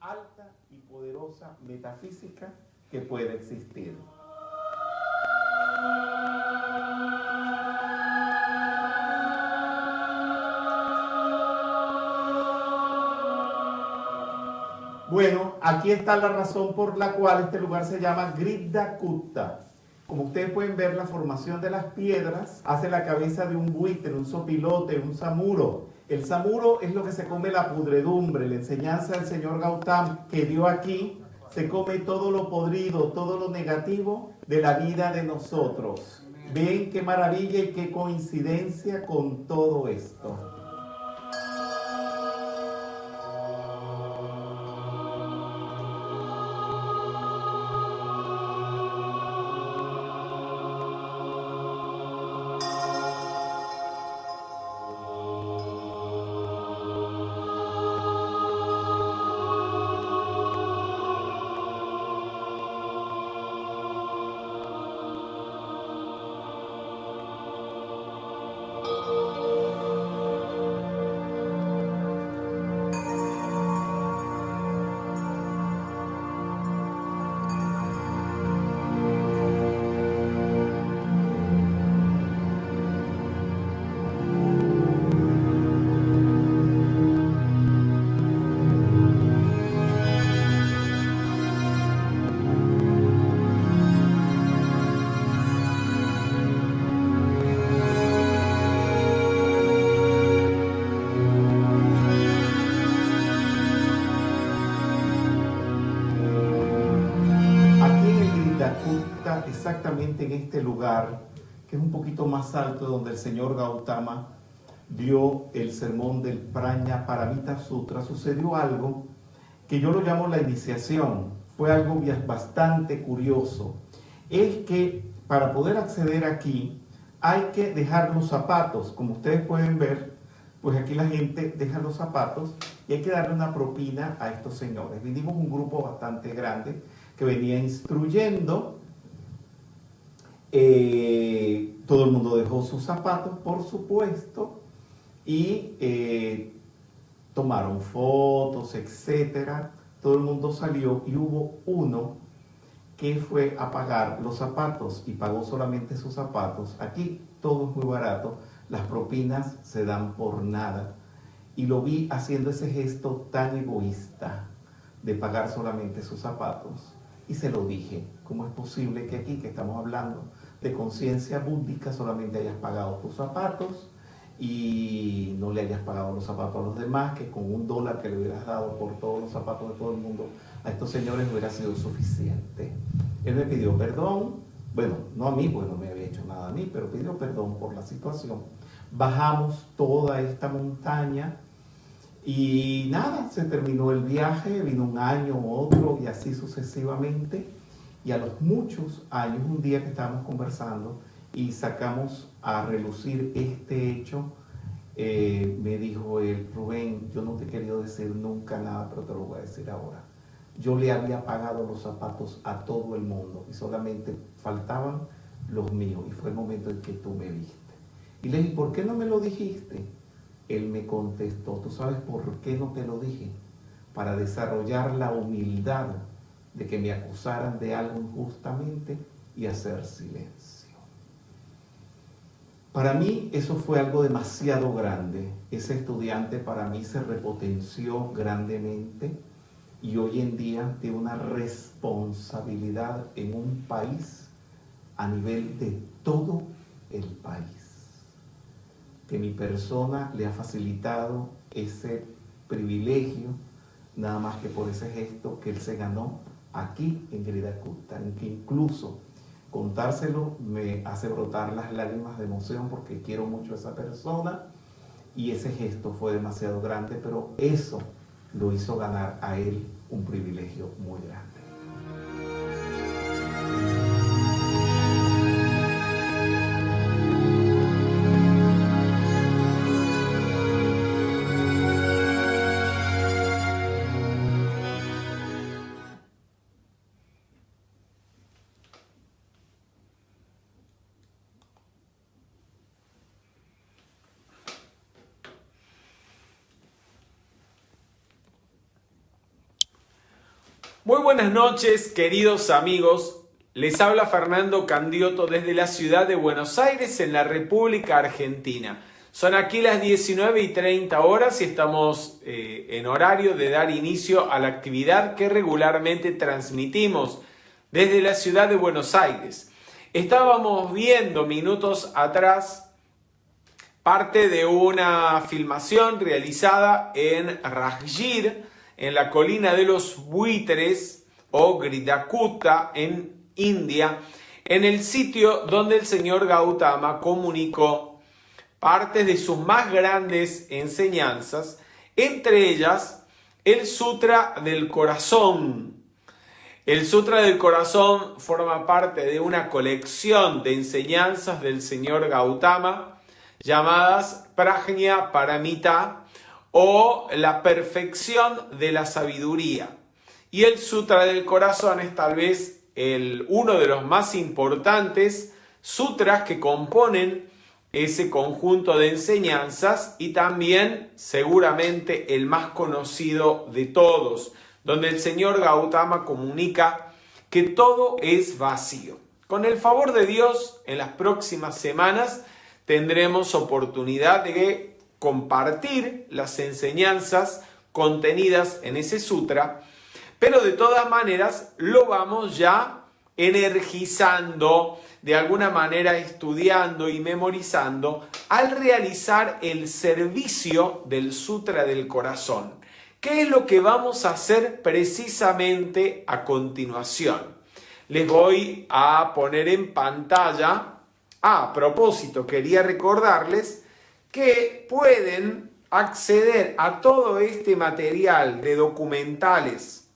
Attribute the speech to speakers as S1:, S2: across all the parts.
S1: Alta y poderosa metafísica que puede existir. Bueno, aquí está la razón por la cual este lugar se llama Gridda Kutta. Como ustedes pueden ver, la formación de las piedras hace la cabeza de un buitre, un sopilote, un samuro. El samuro es lo que se come la pudredumbre. La enseñanza del señor Gautama que dio aquí, se come todo lo podrido, todo lo negativo de la vida de nosotros. Ven qué maravilla y qué coincidencia con todo esto. Exactamente en este lugar, que es un poquito más alto, donde el señor Gautama dio el sermón del Prajnaparamita Sutra, sucedió algo que yo lo llamo la iniciación. Fue algo bastante curioso. Es que para poder acceder aquí hay que dejar los zapatos. Como ustedes pueden ver, pues aquí la gente deja los zapatos y hay que darle una propina a estos señores. Vinimos un grupo bastante grande que venía instruyendo. Todo el mundo dejó sus zapatos, por supuesto, y tomaron fotos, etcétera. Todo el mundo salió y hubo uno que fue a pagar los zapatos y pagó solamente sus zapatos. Aquí todo es muy barato, las propinas se dan por nada. Y lo vi haciendo ese gesto tan egoísta de pagar solamente sus zapatos. Y se lo dije, ¿cómo es posible que aquí, que estamos hablando de conciencia búdica, solamente hayas pagado tus zapatos y no le hayas pagado los zapatos a los demás, que con $1 que le hubieras dado por todos los zapatos de todo el mundo a estos señores hubiera sido suficiente? Él me pidió perdón, bueno, no a mí, porque no me había hecho nada a mí, pero pidió perdón por la situación. Bajamos toda esta montaña y nada, se terminó el viaje, vino un año, otro y así sucesivamente. Y a los muchos años, un día que estábamos conversando y sacamos a relucir este hecho, me dijo él: Rubén, yo no te he querido decir nunca nada, pero te lo voy a decir ahora. Yo le había pagado los zapatos a todo el mundo y solamente faltaban los míos, y fue el momento en que tú me viste. Y le dije: ¿por qué no me lo dijiste? Él me contestó: ¿tú sabes por qué no te lo dije? Para desarrollar la humildad de que me acusaran de algo injustamente y hacer silencio. Para mí eso fue algo demasiado grande. Ese estudiante para mí se repotenció grandemente y hoy en día tiene una responsabilidad en un país a nivel de todo el país. Que mi persona le ha facilitado ese privilegio, nada más que por ese gesto que él se ganó aquí en Gridda Kutta, en que incluso contárselo me hace brotar las lágrimas de emoción, porque quiero mucho a esa persona y ese gesto fue demasiado grande, pero eso lo hizo ganar a él un privilegio muy grande.
S2: Muy buenas noches, queridos amigos. Les habla Fernando Candiotto desde la ciudad de Buenos Aires, en la República Argentina. Son aquí las 19:30 horas y estamos en horario de dar inicio a la actividad que regularmente transmitimos desde la ciudad de Buenos Aires. Estábamos viendo minutos atrás parte de una filmación realizada en Rajgir, en la colina de los buitres o Gridakuta en India, en el sitio donde el señor Gautama comunicó partes de sus más grandes enseñanzas, entre ellas el Sutra del Corazón. El Sutra del Corazón forma parte de una colección de enseñanzas del señor Gautama llamadas Prajna Paramita o la perfección de la sabiduría. Y el Sutra del Corazón es tal vez uno de los más importantes sutras que componen ese conjunto de enseñanzas y también seguramente el más conocido de todos, donde el señor Gautama comunica que todo es vacío. Con el favor de Dios, en las próximas semanas tendremos oportunidad de compartir las enseñanzas contenidas en ese sutra, pero de todas maneras lo vamos ya energizando, de alguna manera estudiando y memorizando al realizar el servicio del Sutra del Corazón. ¿Qué es lo que vamos a hacer precisamente a continuación? Les voy a poner en pantalla. A propósito, quería recordarles que pueden acceder a todo este material de documentales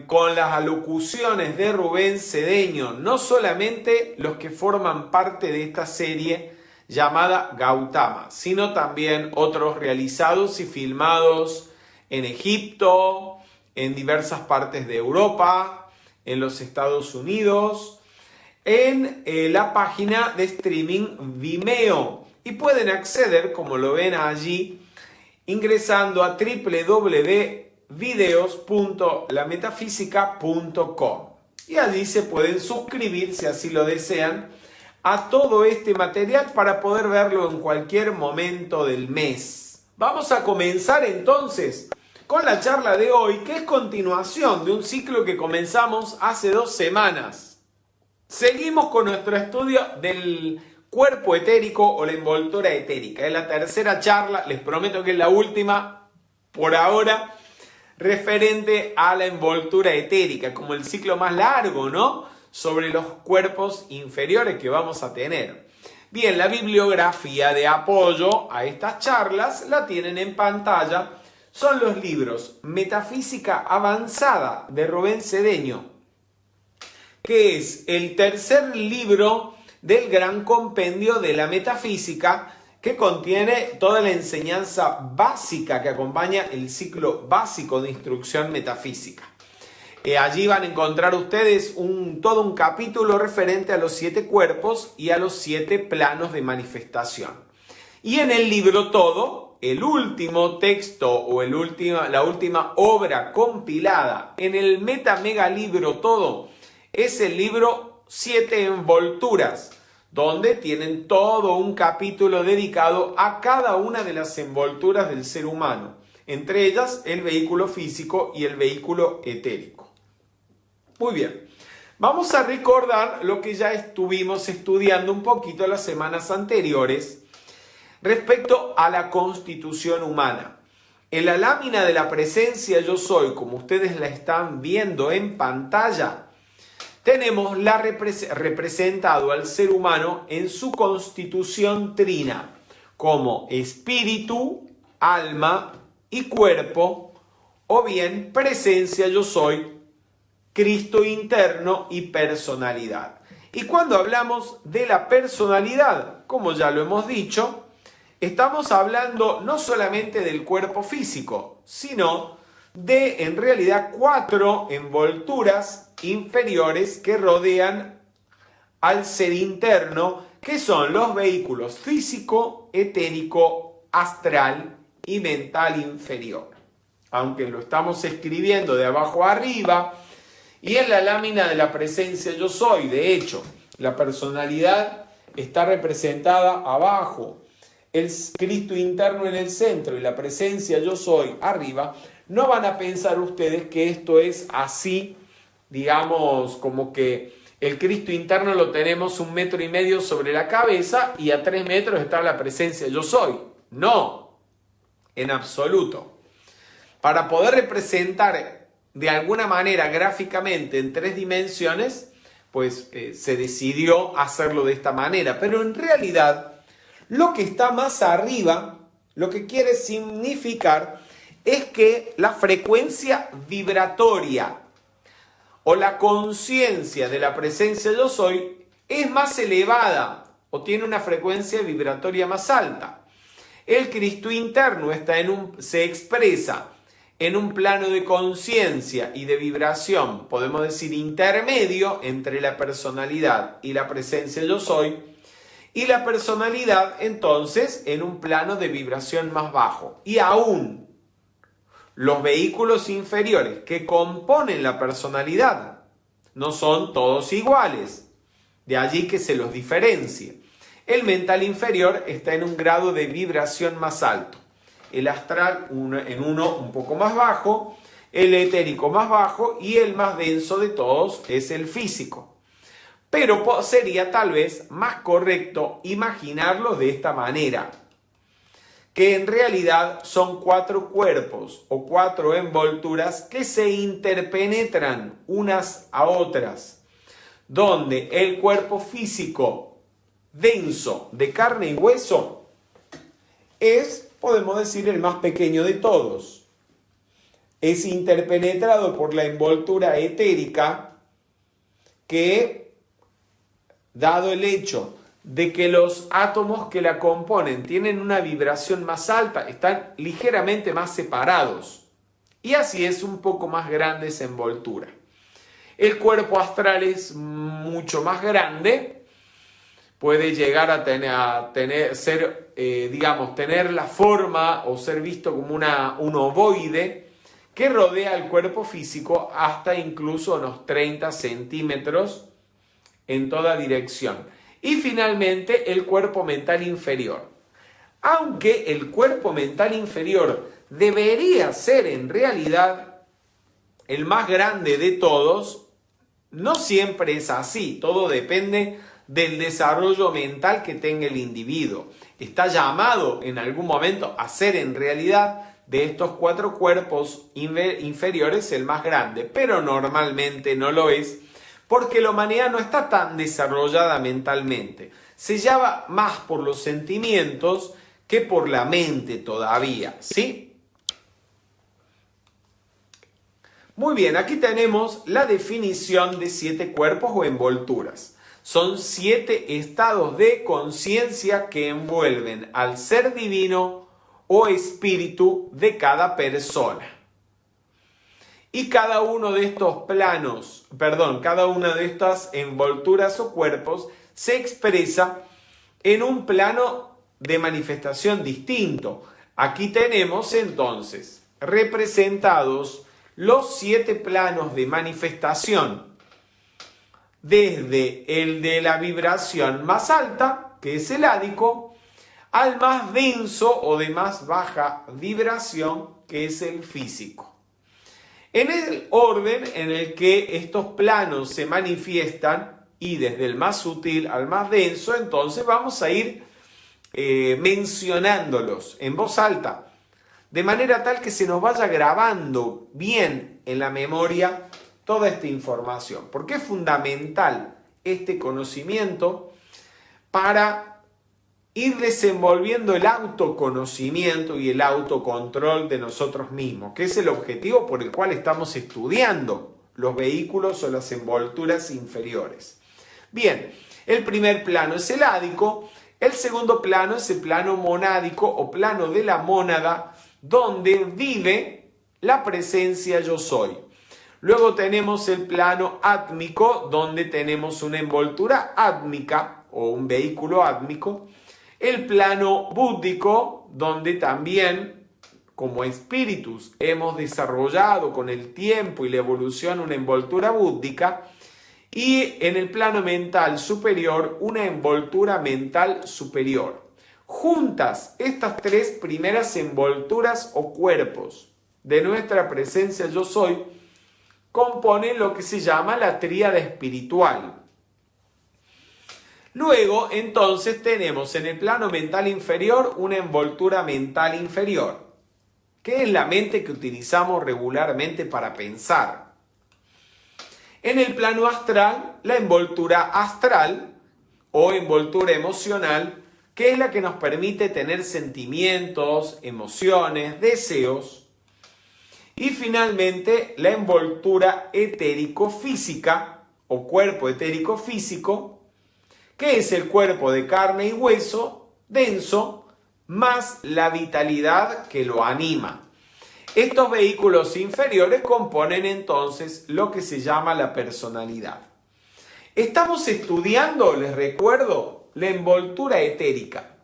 S2: con las alocuciones de Rubén Cedeño, no solamente los que forman parte de esta serie llamada Gautama, sino también otros realizados y filmados en Egipto, en diversas partes de Europa, en los Estados Unidos, en la página de streaming Vimeo. Y pueden acceder, como lo ven allí, ingresando a www.videos.lametafísica.com. Y allí se pueden suscribir, si así lo desean, a todo este material para poder verlo en cualquier momento del mes. Vamos a comenzar entonces con la charla de hoy, que es continuación de un ciclo que comenzamos hace 2 semanas. Seguimos con nuestro estudio del cuerpo etérico o la envoltura etérica. Es la tercera charla, les prometo que es la última por ahora, referente a la envoltura etérica, como el ciclo más largo, ¿no?, sobre los cuerpos inferiores que vamos a tener. Bien, la bibliografía de apoyo a estas charlas la tienen en pantalla. Son los libros Metafísica Avanzada de Rubén Cedeño, que es el tercer libro del gran compendio de la metafísica, que contiene toda la enseñanza básica que acompaña el ciclo básico de instrucción metafísica. Allí van a encontrar ustedes todo un capítulo referente a los 7 cuerpos y a los 7 planos de manifestación. Y en el libro todo, el último texto o la última obra compilada en el mega libro todo, es el libro 7 envolturas, donde tienen todo un capítulo dedicado a cada una de las envolturas del ser humano, entre ellas el vehículo físico y el vehículo etérico. Muy bien, vamos a recordar lo que ya estuvimos estudiando un poquito las semanas anteriores respecto a la constitución humana. En la lámina de la presencia yo soy, como ustedes la están viendo en pantalla, tenemos representado al ser humano en su constitución trina, como espíritu, alma y cuerpo, o bien presencia yo soy, Cristo interno y personalidad. Y cuando hablamos de la personalidad, como ya lo hemos dicho, estamos hablando no solamente del cuerpo físico, sino de, en realidad, 4 envolturas inferiores que rodean al ser interno, que son los vehículos físico, etérico, astral y mental inferior. aunque lo estamos escribiendo de abajo a arriba, y en la lámina de la presencia yo soy, de hecho, la personalidad está representada abajo, el Cristo interno en el centro y la presencia yo soy arriba, no van a pensar ustedes que esto es así, digamos, como que el Cristo interno lo tenemos 1,5 metros sobre la cabeza y a 3 metros está la presencia yo soy. No, en absoluto. Para poder representar de alguna manera gráficamente en 3 dimensiones, pues se decidió hacerlo de esta manera. Pero en realidad, lo que está más arriba, lo que quiere significar es que la frecuencia vibratoria o la conciencia de la presencia yo soy es más elevada o tiene una frecuencia vibratoria más alta. El Cristo interno se expresa en un plano de conciencia y de vibración, podemos decir intermedio entre la personalidad y la presencia yo soy, y la personalidad entonces en un plano de vibración más bajo. Y aún los vehículos inferiores que componen la personalidad no son todos iguales, de allí que se los diferencie. El mental inferior está en un grado de vibración más alto, el astral en uno un poco más bajo, el etérico más bajo y el más denso de todos es el físico. Pero sería tal vez más correcto imaginarlo de esta manera, que en realidad son 4 cuerpos o 4 envolturas que se interpenetran unas a otras, donde el cuerpo físico denso de carne y hueso es, podemos decir, el más pequeño de todos. Es interpenetrado por la envoltura etérica que, dado el hecho de que los átomos que la componen tienen una vibración más alta, están ligeramente más separados. Y así es un poco más grande esa envoltura. El cuerpo astral es mucho más grande, puede llegar a tener la forma o ser visto como un ovoide que rodea el cuerpo físico hasta incluso unos 30 centímetros en toda dirección. Y finalmente el cuerpo mental inferior. Aunque el cuerpo mental inferior debería ser en realidad el más grande de todos, no siempre es así. Todo depende del desarrollo mental que tenga el individuo. Está llamado en algún momento a ser en realidad de estos 4 cuerpos inferiores el más grande, pero normalmente no lo es, porque la humanidad no está tan desarrollada mentalmente. Se llama más por los sentimientos que por la mente todavía, ¿sí? Muy bien, aquí tenemos la definición de 7 cuerpos o envolturas. Son 7 estados de conciencia que envuelven al ser divino o espíritu de cada persona. Y cada uno de estos cada una de estas envolturas o cuerpos se expresa en un plano de manifestación distinto. Aquí tenemos entonces representados los 7 planos de manifestación, desde el de la vibración más alta, que es el ádico, al más denso o de más baja vibración, que es el físico. En el orden en el que estos planos se manifiestan, y desde el más sutil al más denso, entonces vamos a ir mencionándolos en voz alta, de manera tal que se nos vaya grabando bien en la memoria toda esta información, porque es fundamental este conocimiento para ir desenvolviendo el autoconocimiento y el autocontrol de nosotros mismos, que es el objetivo por el cual estamos estudiando los vehículos o las envolturas inferiores. Bien, el primer plano es el ádico, el segundo plano es el plano monádico o plano de la mónada, donde vive la presencia yo soy. Luego tenemos el plano átmico, donde tenemos una envoltura átmica o un vehículo átmico. El plano búdico, donde también como espíritus hemos desarrollado con el tiempo y la evolución una envoltura búddica, y en el plano mental superior una envoltura mental superior. Juntas, estas tres primeras envolturas o cuerpos de nuestra presencia yo soy componen lo que se llama la tríada espiritual. Luego, entonces, tenemos en el plano mental inferior una envoltura mental inferior, que es la mente que utilizamos regularmente para pensar. En el plano astral, la envoltura astral o envoltura emocional, que es la que nos permite tener sentimientos, emociones, deseos. Y finalmente, la envoltura etérico-física o cuerpo etérico-físico, que es el cuerpo de carne y hueso denso, más la vitalidad que lo anima. Estos vehículos inferiores componen entonces lo que se llama la personalidad. Estamos estudiando, les recuerdo, la envoltura etérica.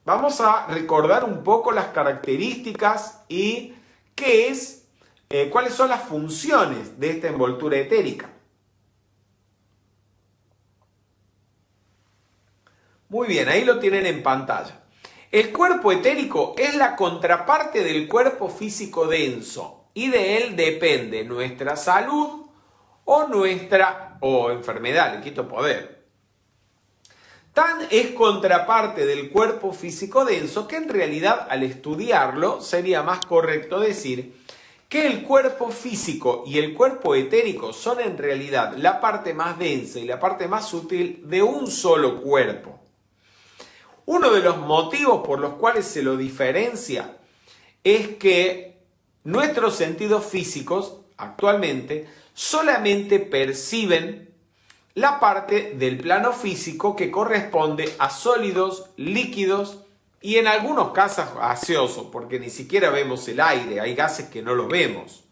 S2: Vamos a recordar un poco las características y cuáles son las funciones de esta envoltura etérica. Muy bien, ahí lo tienen en pantalla. El cuerpo etérico es la contraparte del cuerpo físico denso y de él depende nuestra salud o enfermedad, le quito poder. Tan es contraparte del cuerpo físico denso que en realidad al estudiarlo sería más correcto decir que el cuerpo físico y el cuerpo etérico son en realidad la parte más densa y la parte más sutil de un solo cuerpo. Uno de los motivos por los cuales se lo diferencia es que nuestros sentidos físicos actualmente solamente perciben la parte del plano físico que corresponde a sólidos, líquidos y en algunos casos gaseosos, porque ni siquiera vemos el aire, hay gases que no los vemos.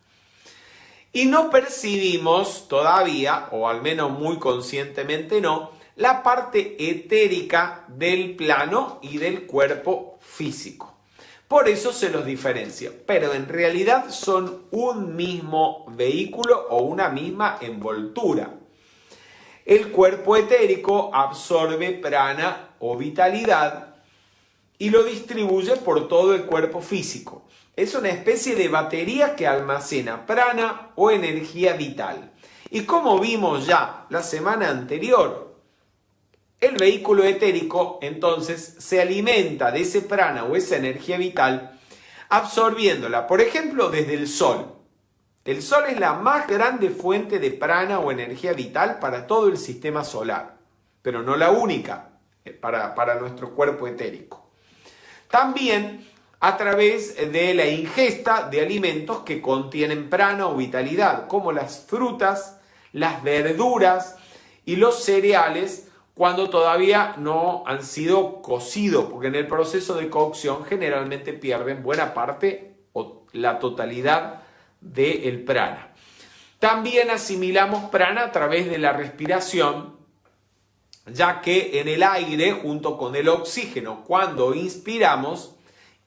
S2: Y no percibimos todavía, o al menos muy conscientemente no, la parte etérica del plano y del cuerpo físico. Por eso se los diferencia, pero en realidad son un mismo vehículo o una misma envoltura. El cuerpo etérico absorbe prana o vitalidad y lo distribuye por todo el cuerpo físico. Es una especie de batería que almacena prana o energía vital. Y como vimos ya la semana anterior, el vehículo etérico entonces se alimenta de ese prana o esa energía vital absorbiéndola, por ejemplo, desde el sol. El sol es la más grande fuente de prana o energía vital para todo el sistema solar, pero no la única para nuestro cuerpo etérico. También a través de la ingesta de alimentos que contienen prana o vitalidad, como las frutas, las verduras y los cereales, cuando todavía no han sido cocidos, porque en el proceso de cocción generalmente pierden buena parte o la totalidad del prana. También asimilamos prana a través de la respiración, ya que en el aire, junto con el oxígeno, cuando inspiramos,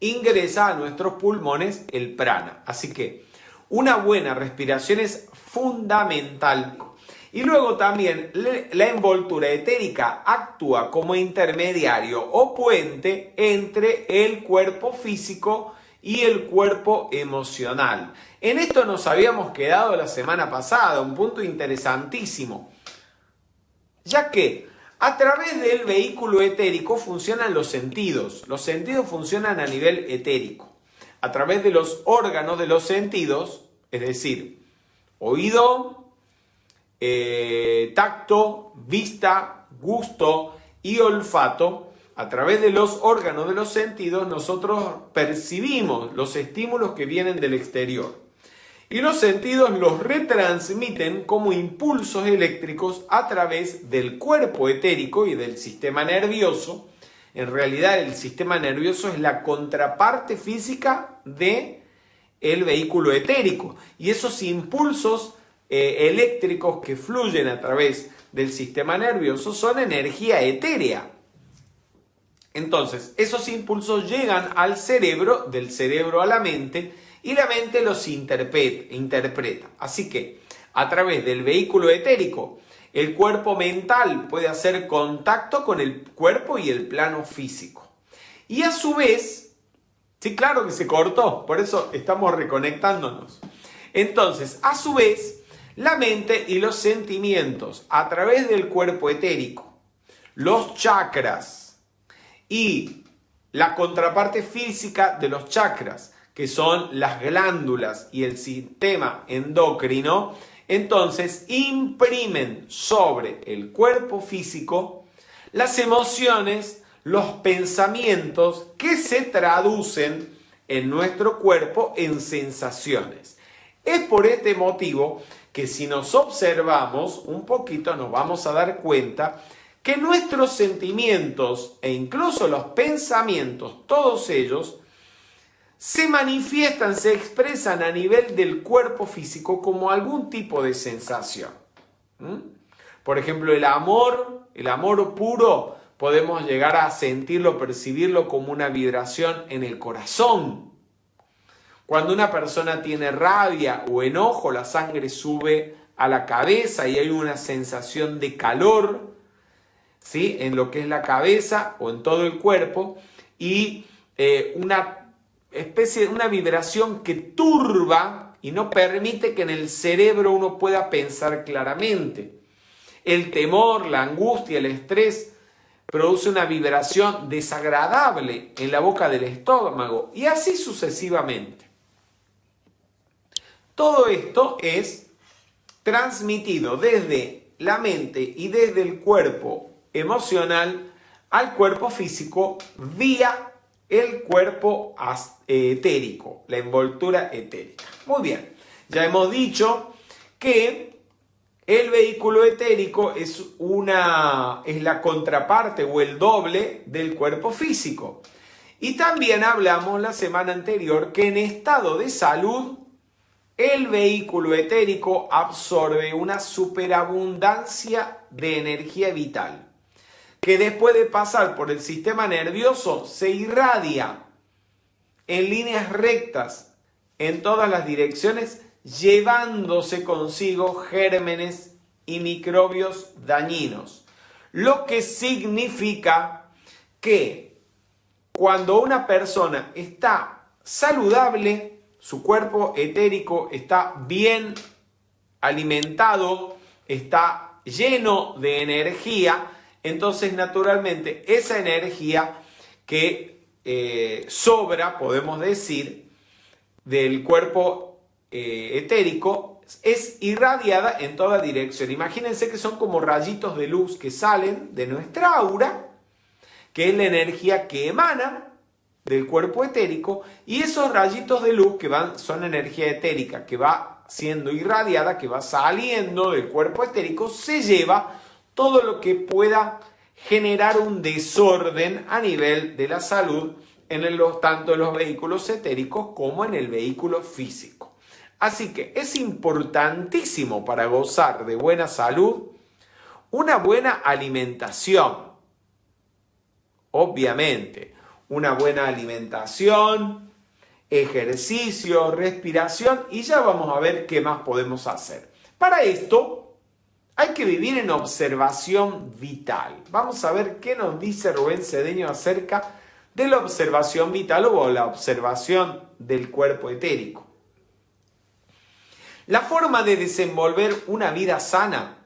S2: ingresa a nuestros pulmones el prana. Así que una buena respiración es fundamental. Y luego también la envoltura etérica actúa como intermediario o puente entre el cuerpo físico y el cuerpo emocional. En esto nos habíamos quedado la semana pasada, un punto interesantísimo, ya que a través del vehículo etérico funcionan los sentidos. Los sentidos funcionan a nivel etérico. A través de los órganos de los sentidos, es decir, oído, tacto, vista, gusto y olfato, a través de los órganos de los sentidos nosotros percibimos los estímulos que vienen del exterior y los sentidos los retransmiten como impulsos eléctricos a través del cuerpo etérico y del sistema nervioso. En realidad el sistema nervioso es la contraparte física del vehículo etérico y esos impulsos eléctricos que fluyen a través del sistema nervioso son energía etérea. Entonces, esos impulsos llegan al cerebro, del cerebro a la mente, y la mente los interpreta. Así que, a través del vehículo etérico, el cuerpo mental puede hacer contacto con el cuerpo y el plano físico. Y a su vez, sí, claro que se cortó, por eso estamos reconectándonos. Entonces, a su vez, la mente y los sentimientos a través del cuerpo etérico, los chakras y la contraparte física de los chakras, que son las glándulas y el sistema endocrino, entonces imprimen sobre el cuerpo físico las emociones, los pensamientos que se traducen en nuestro cuerpo en sensaciones. Es por este motivo que si nos observamos un poquito nos vamos a dar cuenta que nuestros sentimientos e incluso los pensamientos, todos ellos, se manifiestan, se expresan a nivel del cuerpo físico como algún tipo de sensación. Por ejemplo, el amor puro, podemos llegar a sentirlo, percibirlo como una vibración en el corazón. Cuando una persona tiene rabia o enojo, la sangre sube a la cabeza y hay una sensación de calor, ¿sí?, en lo que es la cabeza o en todo el cuerpo, y una especie de una vibración que turba y no permite que en el cerebro uno pueda pensar claramente. El temor, la angustia, el estrés produce una vibración desagradable en la boca del estómago y así sucesivamente. Todo esto es transmitido desde la mente y desde el cuerpo emocional al cuerpo físico vía el cuerpo etérico, la envoltura etérica. Muy bien, ya hemos dicho que el vehículo etérico es la contraparte o el doble del cuerpo físico. Y también hablamos la semana anterior que en estado de salud el vehículo etérico absorbe una superabundancia de energía vital, que después de pasar por el sistema nervioso se irradia en líneas rectas en todas las direcciones, llevándose consigo gérmenes y microbios dañinos. Lo que significa que cuando una persona está saludable, su cuerpo etérico está bien alimentado, está lleno de energía, entonces naturalmente esa energía que sobra, podemos decir, del cuerpo etérico es irradiada en toda dirección. Imagínense que son como rayitos de luz que salen de nuestra aura, que es la energía que emana del cuerpo etérico, y esos rayitos de luz son energía etérica que va siendo irradiada, que va saliendo del cuerpo etérico, se lleva todo lo que pueda generar un desorden a nivel de la salud tanto en los vehículos etéricos como en el vehículo físico. Así que es importantísimo para gozar de buena salud una buena alimentación. Obviamente, una buena alimentación, ejercicio, respiración, y ya vamos a ver qué más podemos hacer. Para esto hay que vivir en observación vital. Vamos a ver qué nos dice Rubén Cedeño acerca de la observación vital o la observación del cuerpo etérico. La forma de desenvolver una vida sana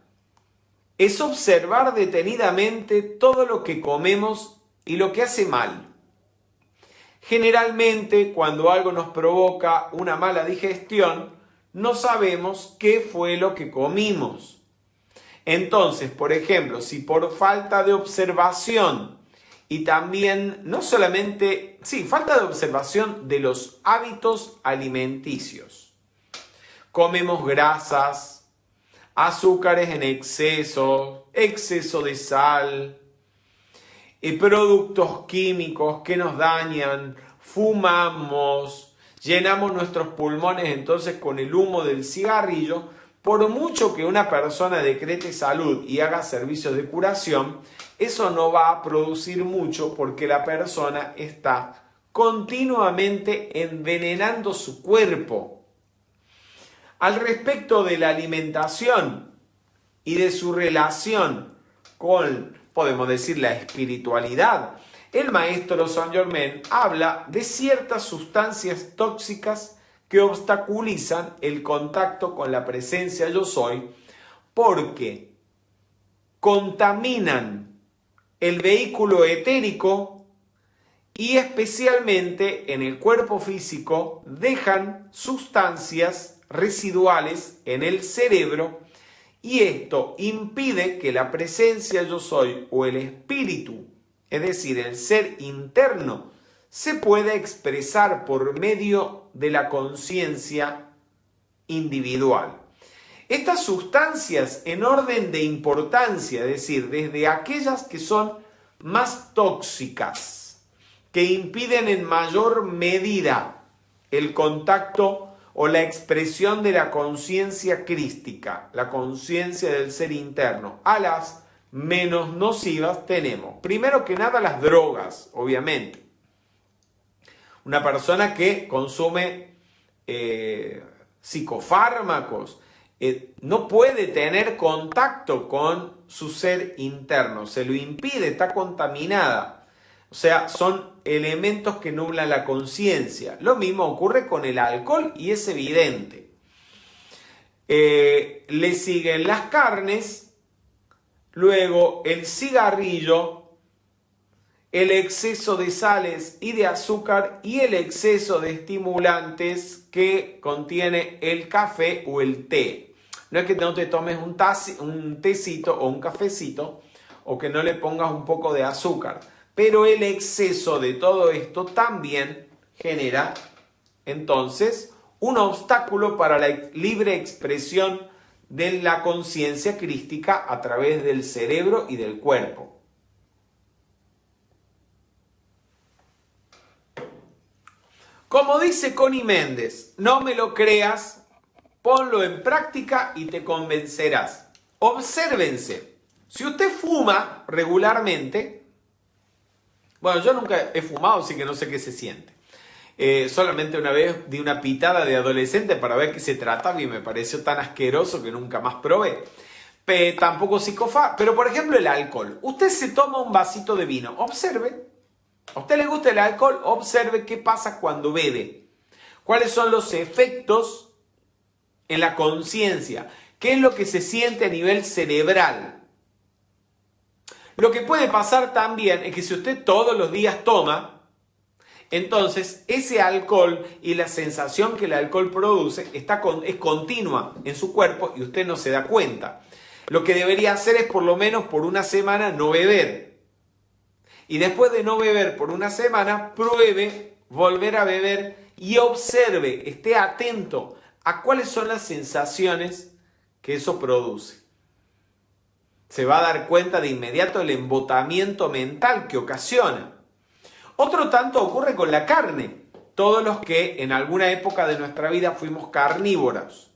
S2: es observar detenidamente todo lo que comemos y lo que hace mal. Generalmente, cuando algo nos provoca una mala digestión, no sabemos qué fue lo que comimos. Entonces, por ejemplo, si por falta de observación y también, no solamente, falta de observación de los hábitos alimenticios, comemos grasas, azúcares en exceso de sal, productos químicos que nos dañan, fumamos, llenamos nuestros pulmones entonces con el humo del cigarrillo. Por mucho que una persona decrete salud y haga servicios de curación, eso no va a producir mucho porque la persona está continuamente envenenando su cuerpo. Al respecto de la alimentación y de su relación con, podemos decir, la espiritualidad, el maestro Saint-Germain habla de ciertas sustancias tóxicas que obstaculizan el contacto con la presencia yo soy porque contaminan el vehículo etérico y especialmente en el cuerpo físico dejan sustancias residuales en el cerebro y esto impide que la presencia yo soy o el espíritu, es decir, el ser interno, se pueda expresar por medio de la conciencia individual. Estas sustancias en orden de importancia, es decir, desde aquellas que son más tóxicas, que impiden en mayor medida el contacto o la expresión de la conciencia crística, la conciencia del ser interno, a las menos nocivas tenemos, primero que nada, las drogas, obviamente. Una persona que consume psicofármacos no puede tener contacto con su ser interno, se lo impide, está contaminada. O sea, son elementos que nublan la conciencia. Lo mismo ocurre con el alcohol y es evidente. Le siguen las carnes, luego el cigarrillo, el exceso de sales y de azúcar y el exceso de estimulantes que contiene el café o el té. No es que no te tomes un tecito o un cafecito o que no le pongas un poco de azúcar, pero el exceso de todo esto también genera entonces un obstáculo para la libre expresión de la conciencia crística a través del cerebro y del cuerpo. Como dice Connie Méndez, no me lo creas, ponlo en práctica y te convencerás. Obsérvense, si usted fuma regularmente, bueno, yo nunca he fumado, así que no sé qué se siente. Solamente una vez di una pitada de adolescente para ver qué se trataba y me pareció tan asqueroso que nunca más probé. Tampoco pero por ejemplo el alcohol. Usted se toma un vasito de vino, observe. ¿A usted le gusta el alcohol? Observe qué pasa cuando bebe. ¿Cuáles son los efectos en la conciencia? ¿Qué es lo que se siente a nivel cerebral? Lo que puede pasar también es que si usted todos los días toma, entonces ese alcohol y la sensación que el alcohol produce es continua en su cuerpo y usted no se da cuenta. Lo que debería hacer es por lo menos por una semana no beber. Y después de no beber por una semana, pruebe volver a beber y observe, esté atento a cuáles son las sensaciones que eso produce. Se va a dar cuenta de inmediato del embotamiento mental que ocasiona. Otro tanto ocurre con la carne. Todos los que en alguna época de nuestra vida fuimos carnívoros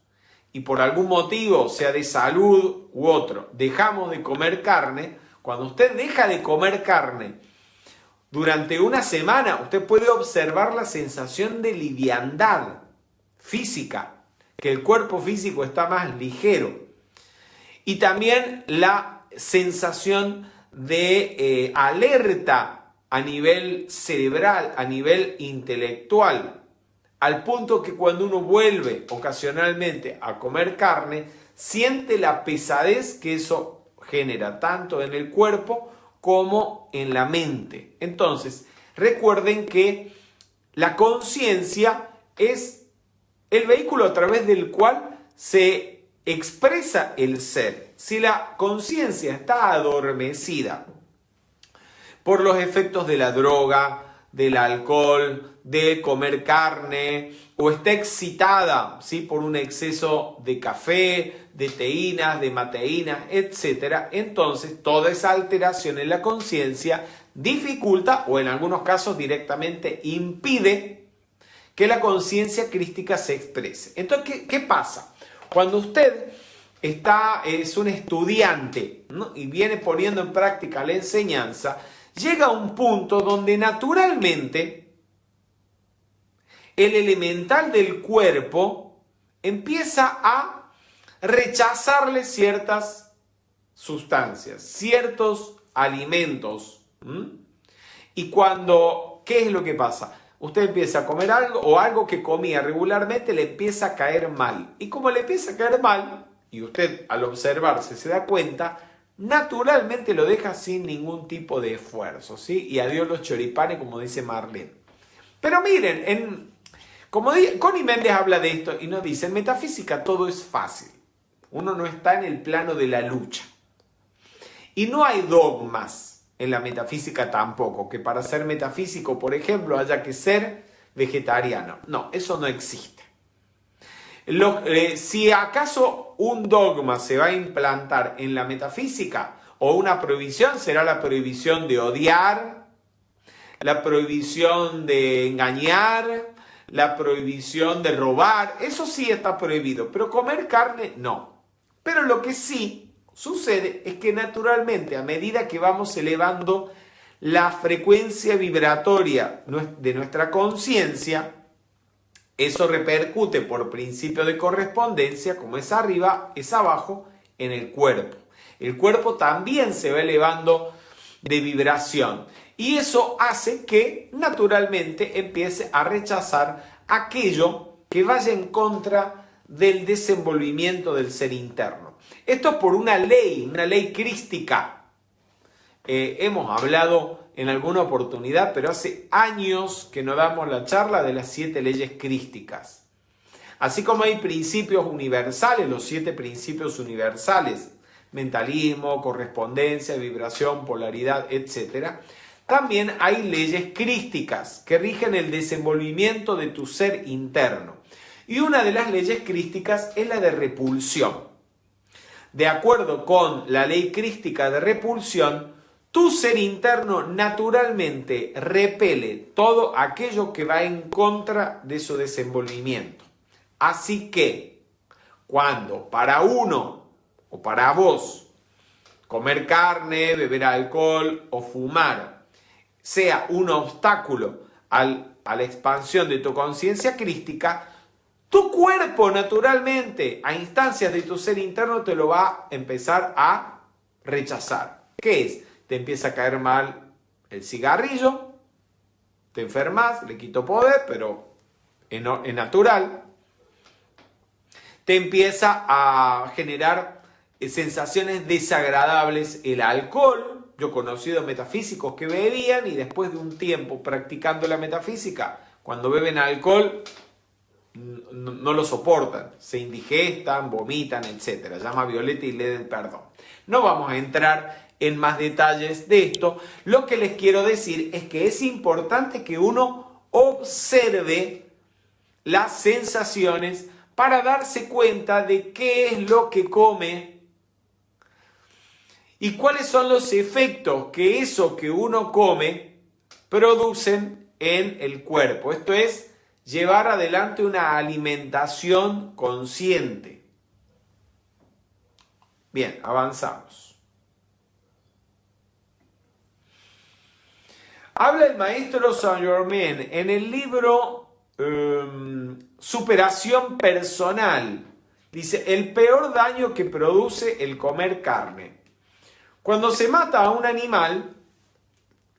S2: y por algún motivo, sea de salud u otro, dejamos de comer carne. Cuando usted deja de comer carne durante una semana, usted puede observar la sensación de liviandad física, que el cuerpo físico está más ligero. Y también la sensación de alerta a nivel cerebral, a nivel intelectual, al punto que cuando uno vuelve ocasionalmente a comer carne, siente la pesadez que eso genera, tanto en el cuerpo como en la mente. Entonces, recuerden que la conciencia es el vehículo a través del cual se expresa el ser. Si la conciencia está adormecida por los efectos de la droga, del alcohol, de comer carne, o está excitada, ¿sí?, por un exceso de café, de teínas, de mateínas, etc., entonces toda esa alteración en la conciencia dificulta o en algunos casos directamente impide que la conciencia crística se exprese. Entonces, ¿qué pasa? Cuando usted es un estudiante, ¿no? Y viene poniendo en práctica la enseñanza, llega a un punto donde naturalmente el elemental del cuerpo empieza a rechazarle ciertas sustancias, ciertos alimentos. Y ¿qué es lo que pasa? Usted empieza a comer algo o algo que comía regularmente le empieza a caer mal. Y como le empieza a caer mal, y usted al observarse se da cuenta, naturalmente lo deja sin ningún tipo de esfuerzo, ¿sí? Y adiós los choripanes, como dice Marlene. Pero miren, Connie Méndez habla de esto y nos dice, en metafísica todo es fácil. Uno no está en el plano de la lucha. Y no hay dogmas en la metafísica tampoco, que para ser metafísico, por ejemplo, haya que ser vegetariano. No, eso no existe. Si acaso un dogma se va a implantar en la metafísica o una prohibición, será la prohibición de odiar, la prohibición de engañar, la prohibición de robar. Eso sí está prohibido, pero comer carne no. Pero lo que sí sucede es que naturalmente a medida que vamos elevando la frecuencia vibratoria de nuestra conciencia, eso repercute por principio de correspondencia, como es arriba, es abajo, en el cuerpo. El cuerpo también se va elevando de vibración y eso hace que naturalmente empiece a rechazar aquello que vaya en contra del desenvolvimiento del ser interno. Esto por una ley crística. Hemos hablado en alguna oportunidad, pero hace años que no damos la charla de las 7 leyes crísticas. Así como hay principios universales, los 7 principios universales, mentalismo, correspondencia, vibración, polaridad, etc. También hay leyes crísticas que rigen el desenvolvimiento de tu ser interno. Y una de las leyes crísticas es la de repulsión. De acuerdo con la ley crística de repulsión, tu ser interno naturalmente repele todo aquello que va en contra de su desenvolvimiento. Así que, cuando para uno o para vos comer carne, beber alcohol o fumar sea un obstáculo a la expansión de tu conciencia crística, tu cuerpo naturalmente, a instancias de tu ser interno, te lo va a empezar a rechazar. ¿Qué es? Te empieza a caer mal el cigarrillo, te enfermas, le quito poder, pero es natural. Te empieza a generar sensaciones desagradables el alcohol. Yo he conocido metafísicos que bebían y después de un tiempo practicando la metafísica, cuando beben alcohol, no lo soportan, se indigestan, vomitan, etc. Llama a Violeta y le den perdón. No vamos a entrar en más detalles de esto. Lo que les quiero decir es que es importante que uno observe las sensaciones para darse cuenta de qué es lo que come y cuáles son los efectos que eso que uno come producen en el cuerpo. Esto es llevar adelante una alimentación consciente. Bien, avanzamos. Habla el maestro Saint Germain en el libro Superación Personal. Dice, el peor daño que produce el comer carne. Cuando se mata a un animal,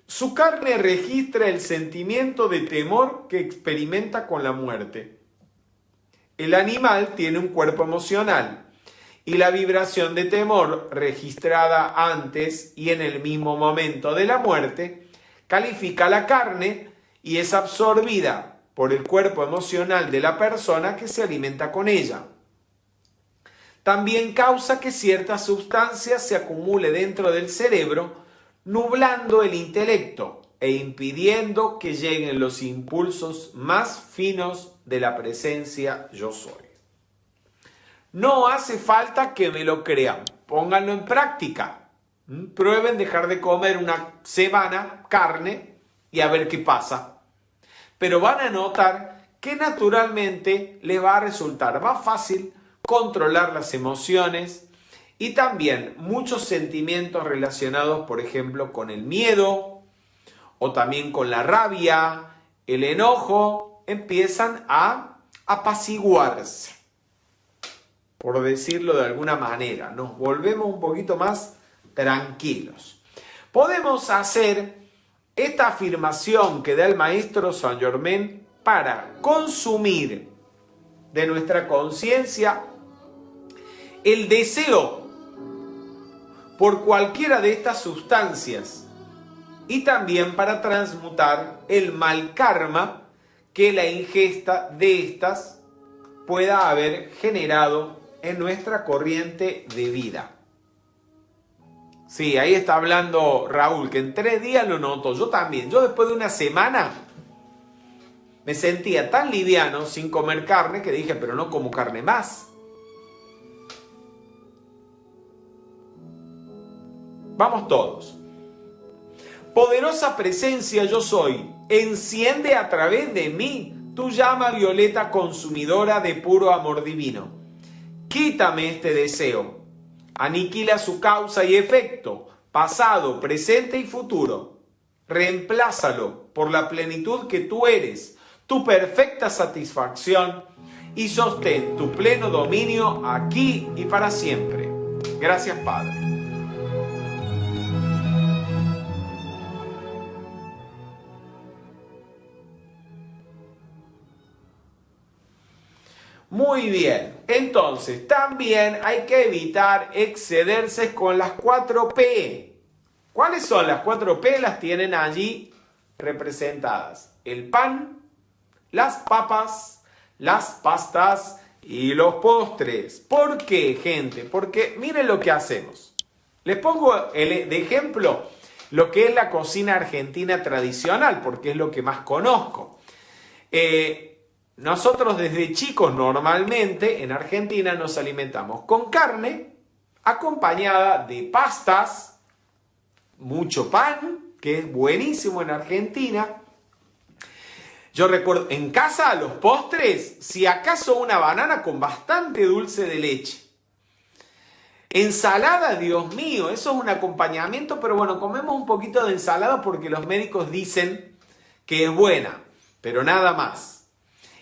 S2: su carne registra el sentimiento de temor que experimenta con la muerte. El animal tiene un cuerpo emocional y la vibración de temor registrada antes y en el mismo momento de la muerte califica la carne y es absorbida por el cuerpo emocional de la persona que se alimenta con ella. También causa que cierta sustancia se acumule dentro del cerebro, nublando el intelecto e impidiendo que lleguen los impulsos más finos de la presencia yo soy. No hace falta que me lo crean, pónganlo en práctica. Prueben dejar de comer una semana carne y a ver qué pasa. Pero van a notar que naturalmente les va a resultar más fácil controlar las emociones y también muchos sentimientos relacionados, por ejemplo, con el miedo o también con la rabia, el enojo, empiezan a apaciguarse, por decirlo de alguna manera. Nos volvemos un poquito más tranquilos. Podemos hacer esta afirmación que da el maestro Saint Germain para consumir de nuestra conciencia el deseo por cualquiera de estas sustancias y también para transmutar el mal karma que la ingesta de estas pueda haber generado en nuestra corriente de vida. Sí, ahí está hablando Raúl, que en 3 días lo noto. Yo también. Yo después de una semana me sentía tan liviano sin comer carne que dije, pero no como carne más. Vamos todos. Poderosa presencia yo soy. Enciende a través de mí tu llama violeta consumidora de puro amor divino. Quítame este deseo. Aniquila su causa y efecto, pasado, presente y futuro. Reemplázalo por la plenitud que tú eres, tu perfecta satisfacción y sostén tu pleno dominio aquí y para siempre. Gracias, Padre. Muy bien, entonces también hay que evitar excederse con las 4P. ¿Cuáles son las 4P? Las tienen allí representadas. El pan, las papas, las pastas y los postres. ¿Por qué, gente? Porque miren lo que hacemos. Les pongo de ejemplo lo que es la cocina argentina tradicional, porque es lo que más conozco. Nosotros desde chicos normalmente en Argentina nos alimentamos con carne acompañada de pastas, mucho pan, que es buenísimo en Argentina. Yo recuerdo, en casa los postres, si acaso una banana con bastante dulce de leche. Ensalada, Dios mío, eso es un acompañamiento, pero bueno, comemos un poquito de ensalada porque los médicos dicen que es buena, pero nada más.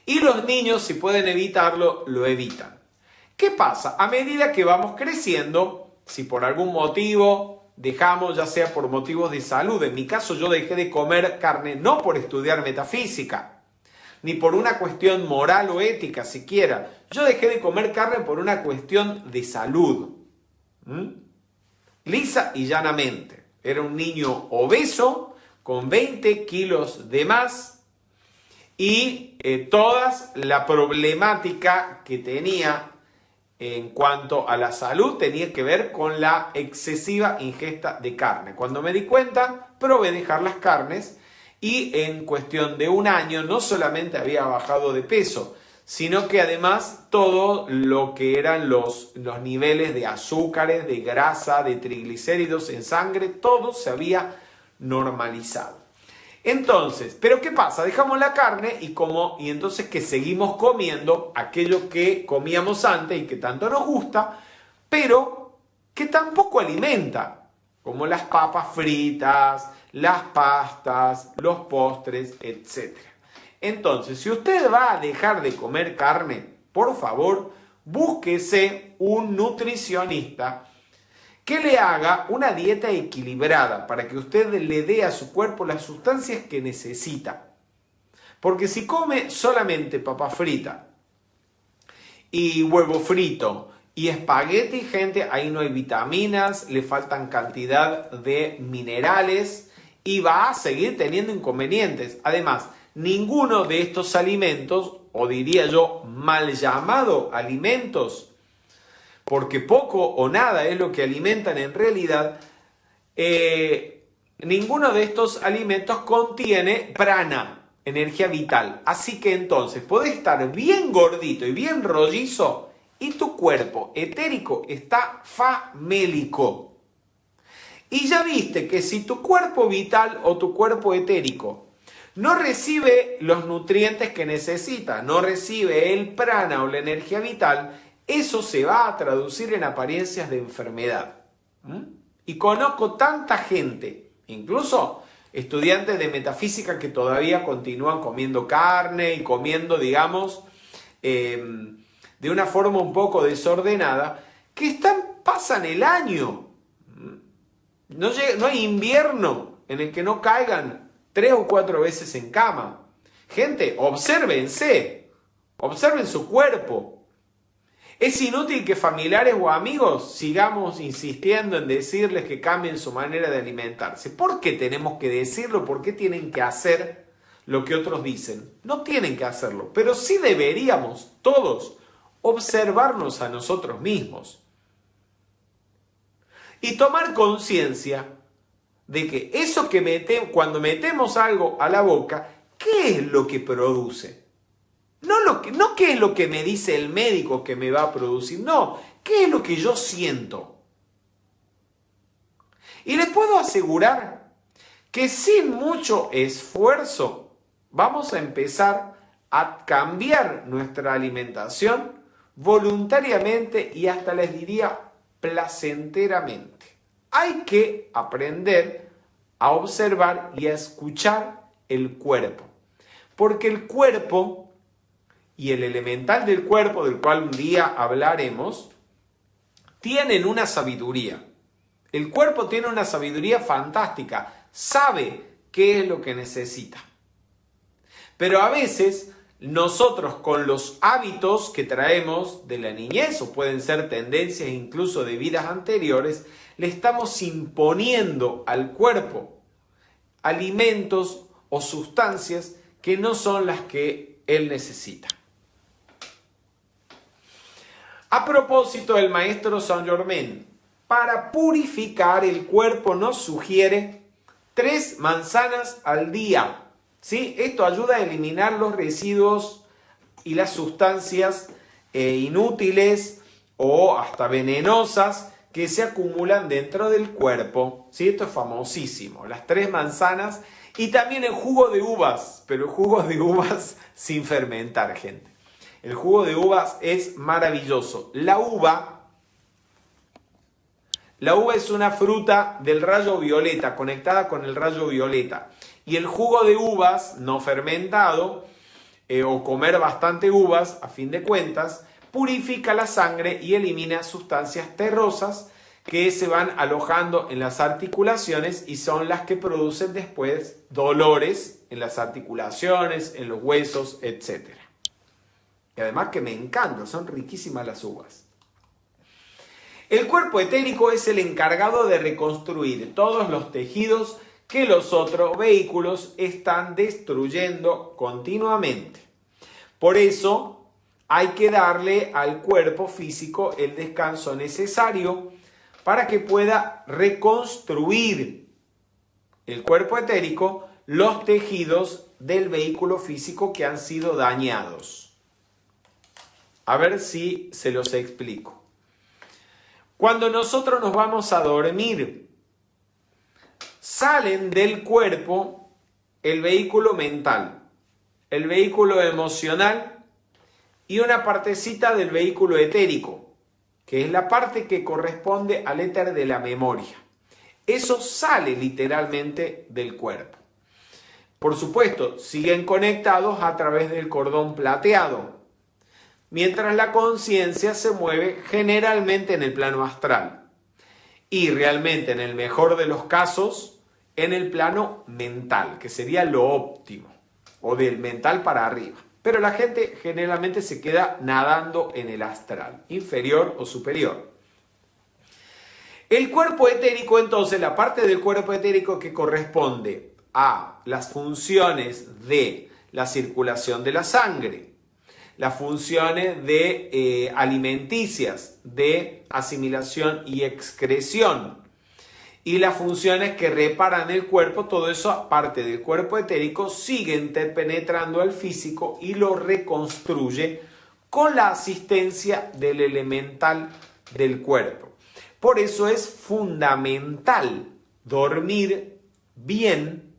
S2: Y los niños, si pueden evitarlo, lo evitan. ¿Qué pasa? A medida que vamos creciendo, si por algún motivo dejamos, ya sea por motivos de salud, en mi caso yo dejé de comer carne no por estudiar metafísica, ni por una cuestión moral o ética siquiera. Yo dejé de comer carne por una cuestión de salud. Lisa y llanamente. Era un niño obeso, con 20 kilos de más, y toda la problemática que tenía en cuanto a la salud tenía que ver con la excesiva ingesta de carne. Cuando me di cuenta, probé dejar las carnes y en cuestión de 1 año no solamente había bajado de peso, sino que además todo lo que eran los niveles de azúcares, de grasa, de triglicéridos en sangre, todo se había normalizado. Entonces, ¿pero qué pasa? Dejamos la carne y entonces que seguimos comiendo aquello que comíamos antes y que tanto nos gusta, pero que tampoco alimenta, como las papas fritas, las pastas, los postres, etc. Entonces, si usted va a dejar de comer carne, por favor, búsquese un nutricionista que le haga una dieta equilibrada para que usted le dé a su cuerpo las sustancias que necesita. Porque si come solamente papa frita y huevo frito y espagueti, gente, ahí no hay vitaminas, le faltan cantidad de minerales y va a seguir teniendo inconvenientes. Además, ninguno de estos alimentos, o diría yo, mal llamado alimentos, porque poco o nada es lo que alimentan en realidad, ninguno de estos alimentos contiene prana, energía vital. Así que entonces podés estar bien gordito y bien rollizo y tu cuerpo etérico está famélico. Y ya viste que si tu cuerpo vital o tu cuerpo etérico no recibe los nutrientes que necesita, no recibe el prana o la energía vital, eso se va a traducir en apariencias de enfermedad. Y conozco tanta gente, incluso estudiantes de metafísica que todavía continúan comiendo carne y comiendo, digamos, de una forma un poco desordenada, que pasan el año. No hay invierno en el que no caigan 3 o 4 veces en cama. Gente, obsérvense, observen su cuerpo. Es inútil que familiares o amigos sigamos insistiendo en decirles que cambien su manera de alimentarse. ¿Por qué tenemos que decirlo? ¿Por qué tienen que hacer lo que otros dicen? No tienen que hacerlo, pero sí deberíamos todos observarnos a nosotros mismos y tomar conciencia de que eso que cuando metemos algo a la boca, ¿qué es lo que produce? No qué es lo que me dice el médico que me va a producir, no, qué es lo que yo siento. Y les puedo asegurar que sin mucho esfuerzo vamos a empezar a cambiar nuestra alimentación voluntariamente y hasta les diría placenteramente. Hay que aprender a observar y a escuchar el cuerpo, porque el cuerpo y el elemental del cuerpo, del cual un día hablaremos, tienen una sabiduría. El cuerpo tiene una sabiduría fantástica, sabe qué es lo que necesita. Pero a veces nosotros con los hábitos que traemos de la niñez, o pueden ser tendencias incluso de vidas anteriores, le estamos imponiendo al cuerpo alimentos o sustancias que no son las que él necesita. A propósito, el maestro Saint Germain, para purificar el cuerpo, nos sugiere 3 manzanas al día. ¿Sí? Esto ayuda a eliminar los residuos y las sustancias inútiles o hasta venenosas que se acumulan dentro del cuerpo. ¿Sí? Esto es famosísimo, las 3 manzanas y también el jugo de uvas, pero el jugo de uvas sin fermentar, gente. El jugo de uvas es maravilloso. La uva es una fruta del rayo violeta, conectada con el rayo violeta. Y el jugo de uvas no fermentado, o comer bastante uvas, a fin de cuentas, purifica la sangre y elimina sustancias terrosas que se van alojando en las articulaciones y son las que producen después dolores en las articulaciones, en los huesos, etc. Y además que me encanta, son riquísimas las uvas. El cuerpo etérico es el encargado de reconstruir todos los tejidos que los otros vehículos están destruyendo continuamente. Por eso hay que darle al cuerpo físico el descanso necesario para que pueda reconstruir el cuerpo etérico los tejidos del vehículo físico que han sido dañados. A ver si se los explico. Cuando nosotros nos vamos a dormir, salen del cuerpo el vehículo mental, el vehículo emocional y una partecita del vehículo etérico, que es la parte que corresponde al éter de la memoria. Eso sale literalmente del cuerpo. Por supuesto, siguen conectados a través del cordón plateado, mientras la conciencia se mueve generalmente en el plano astral y realmente en el mejor de los casos en el plano mental, que sería lo óptimo, o del mental para arriba. Pero la gente generalmente se queda nadando en el astral, inferior o superior. El cuerpo etérico, entonces, la parte del cuerpo etérico que corresponde a las funciones de la circulación de la sangre, las funciones de alimenticias, de asimilación y excreción, y las funciones que reparan el cuerpo, todo eso aparte del cuerpo etérico, sigue interpenetrando al físico y lo reconstruye con la asistencia del elemental del cuerpo. Por eso es fundamental dormir bien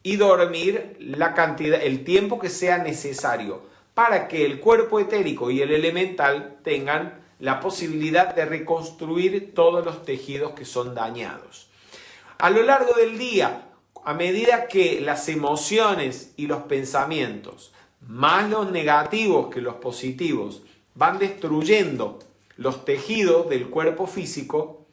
S2: y dormir la cantidad, el tiempo que sea necesario para que el cuerpo etérico y el elemental tengan la posibilidad de reconstruir todos los tejidos que son dañados. A lo largo del día, a medida que las emociones y los pensamientos, más los negativos que los positivos, van destruyendo los tejidos del cuerpo físico,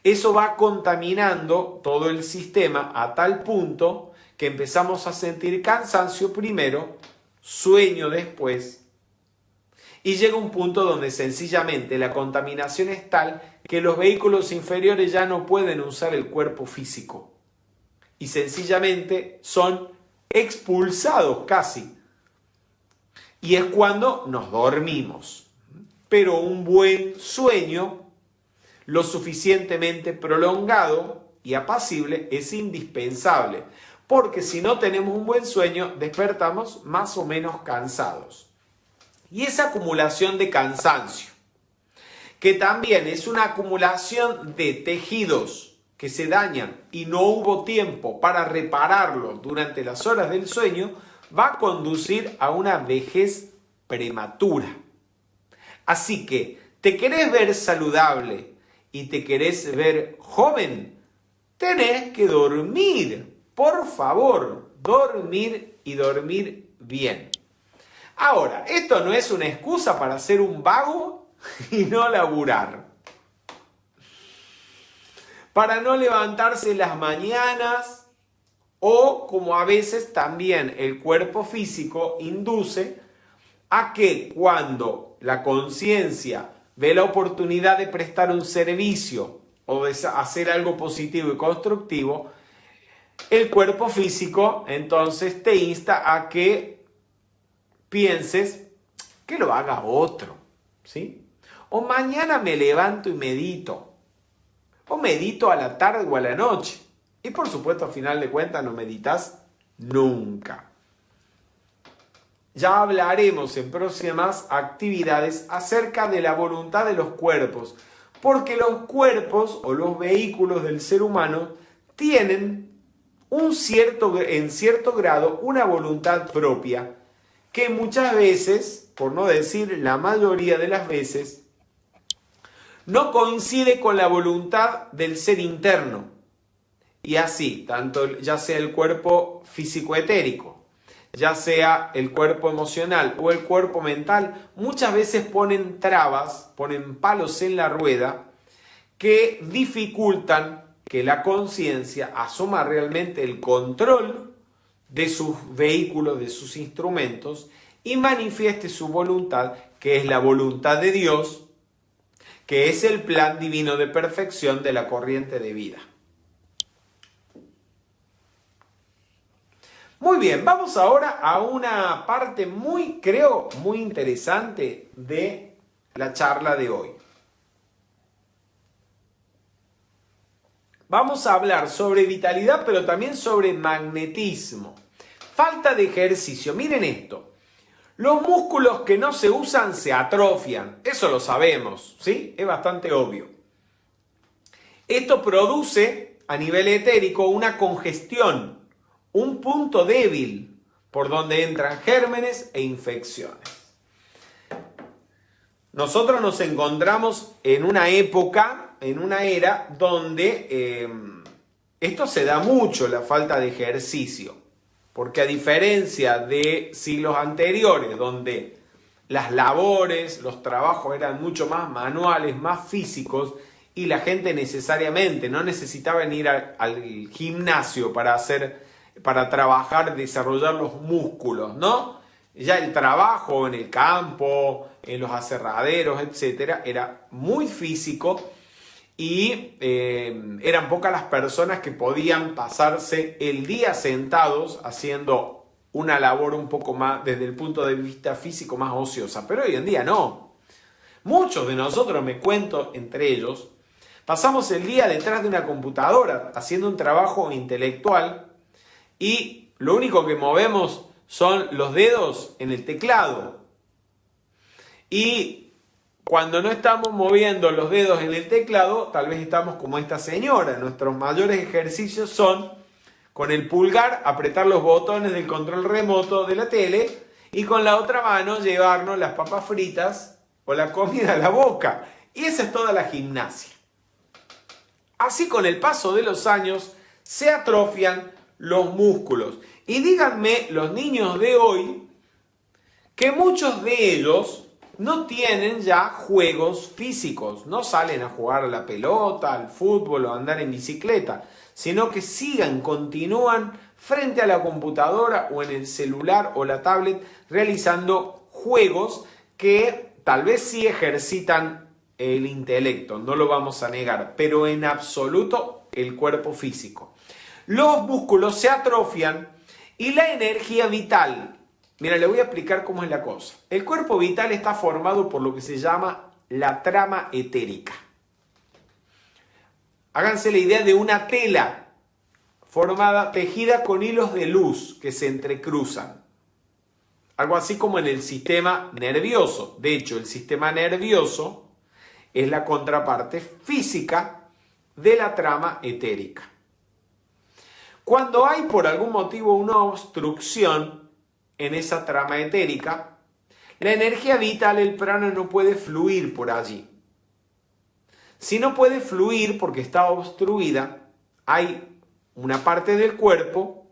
S2: eso va contaminando todo el sistema a tal punto que empezamos a sentir cansancio primero, sueño después, y llega un punto donde sencillamente la contaminación es tal que los vehículos inferiores ya no pueden usar el cuerpo físico y sencillamente son expulsados casi. Y es cuando nos dormimos. Pero un buen sueño, lo suficientemente prolongado y apacible, es indispensable. Porque si no tenemos un buen sueño, despertamos más o menos cansados. Y esa acumulación de cansancio, que también es una acumulación de tejidos que se dañan y no hubo tiempo para repararlos durante las horas del sueño, va a conducir a una vejez prematura. Así que, ¿te querés ver saludable y te querés ver joven? Tenés que dormir, por favor, dormir y dormir bien. Ahora, esto no es una excusa para ser un vago y no laburar. Para no levantarse en las mañanas o, como a veces también el cuerpo físico induce, a que cuando la conciencia ve la oportunidad de prestar un servicio o de hacer algo positivo y constructivo, el cuerpo físico entonces te insta a que pienses que lo haga otro, ¿sí? O mañana me levanto y medito, o medito a la tarde o a la noche. Y por supuesto, al final de cuentas, no meditas nunca. Ya hablaremos en próximas actividades acerca de la voluntad de los cuerpos, porque los cuerpos o los vehículos del ser humano tienen en cierto grado una voluntad propia, que muchas veces, por no decir la mayoría de las veces, no coincide con la voluntad del ser interno. Y así, tanto ya sea el cuerpo físico-etérico, ya sea el cuerpo emocional o el cuerpo mental, muchas veces ponen trabas, ponen palos en la rueda que dificultan que la conciencia asuma realmente el control de sus vehículos, de sus instrumentos y manifieste su voluntad, que es la voluntad de Dios, que es el plan divino de perfección de la corriente de vida. Muy bien, vamos ahora a una parte muy interesante de la charla de hoy. Vamos a hablar sobre vitalidad, pero también sobre magnetismo. Falta de ejercicio. Miren esto. Los músculos que no se usan se atrofian. Eso lo sabemos, ¿sí? Es bastante obvio. Esto produce a nivel etérico una congestión, un punto débil por donde entran gérmenes e infecciones. Nosotros nos encontramos en una época, en una era donde esto se da mucho, la falta de ejercicio, porque a diferencia de siglos anteriores, donde las labores, los trabajos eran mucho más manuales, más físicos, y la gente necesariamente no necesitaba ir al gimnasio para trabajar, desarrollar los músculos, ¿no? Ya el trabajo en el campo, en los aserraderos, etcétera, era muy físico y eran pocas las personas que podían pasarse el día sentados haciendo una labor un poco más, desde el punto de vista físico, más ociosa. Pero hoy en día no. Muchos de nosotros, me cuento entre ellos, pasamos el día detrás de una computadora haciendo un trabajo intelectual y lo único que movemos son los dedos en el teclado. Y cuando no estamos moviendo los dedos en el teclado, tal vez estamos como esta señora. Nuestros mayores ejercicios son con el pulgar apretar los botones del control remoto de la tele y con la otra mano llevarnos las papas fritas o la comida a la boca. Y esa es toda la gimnasia. Así, con el paso de los años se atrofian los músculos. Y díganme los niños de hoy que muchos de ellos no tienen ya juegos físicos, no salen a jugar a la pelota, al fútbol o a andar en bicicleta, sino que continúan frente a la computadora o en el celular o la tablet realizando juegos que tal vez sí ejercitan el intelecto, no lo vamos a negar, pero en absoluto el cuerpo físico. Los músculos se atrofian y la energía vital. Mira, le voy a explicar cómo es la cosa. El cuerpo vital está formado por lo que se llama la trama etérica. Háganse la idea de una tela tejida con hilos de luz que se entrecruzan. Algo así como en el sistema nervioso. De hecho, el sistema nervioso es la contraparte física de la trama etérica. Cuando hay por algún motivo una obstrucción en esa trama etérica, la energía vital, el prana, no puede fluir por allí. Si no puede fluir porque está obstruida, hay una parte del cuerpo,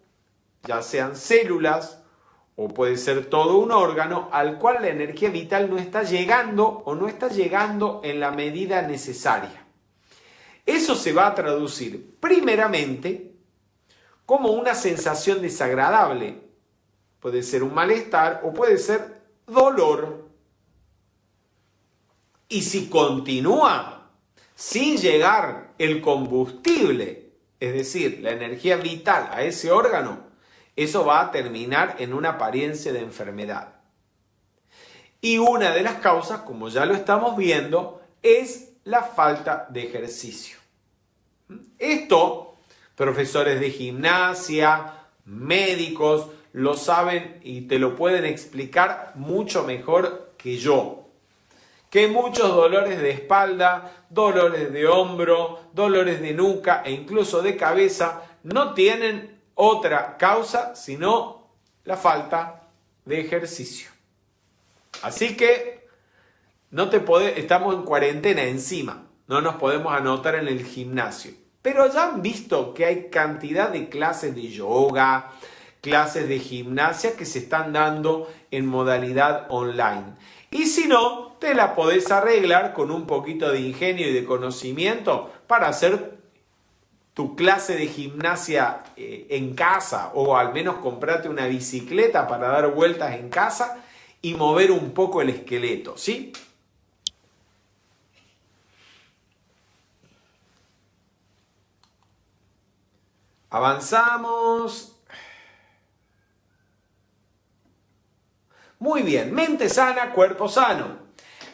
S2: ya sean células o puede ser todo un órgano, al cual la energía vital no está llegando o no está llegando en la medida necesaria. Eso se va a traducir primeramente como una sensación desagradable. Puede ser un malestar o puede ser dolor. Y si continúa sin llegar el combustible, es decir, la energía vital a ese órgano, eso va a terminar en una apariencia de enfermedad. Y una de las causas, como ya lo estamos viendo, es la falta de ejercicio. Esto, profesores de gimnasia, médicos, lo saben y te lo pueden explicar mucho mejor que yo. Que muchos dolores de espalda, dolores de hombro, dolores de nuca e incluso de cabeza no tienen otra causa sino la falta de ejercicio. Así que estamos en cuarentena encima, no nos podemos anotar en el gimnasio. Pero ya han visto que hay cantidad de clases de yoga, clases de gimnasia que se están dando en modalidad online. Y si no, te la podés arreglar con un poquito de ingenio y de conocimiento para hacer tu clase de gimnasia en casa, o al menos comprarte una bicicleta para dar vueltas en casa y mover un poco el esqueleto, ¿sí? Avanzamos. Muy bien, mente sana, cuerpo sano.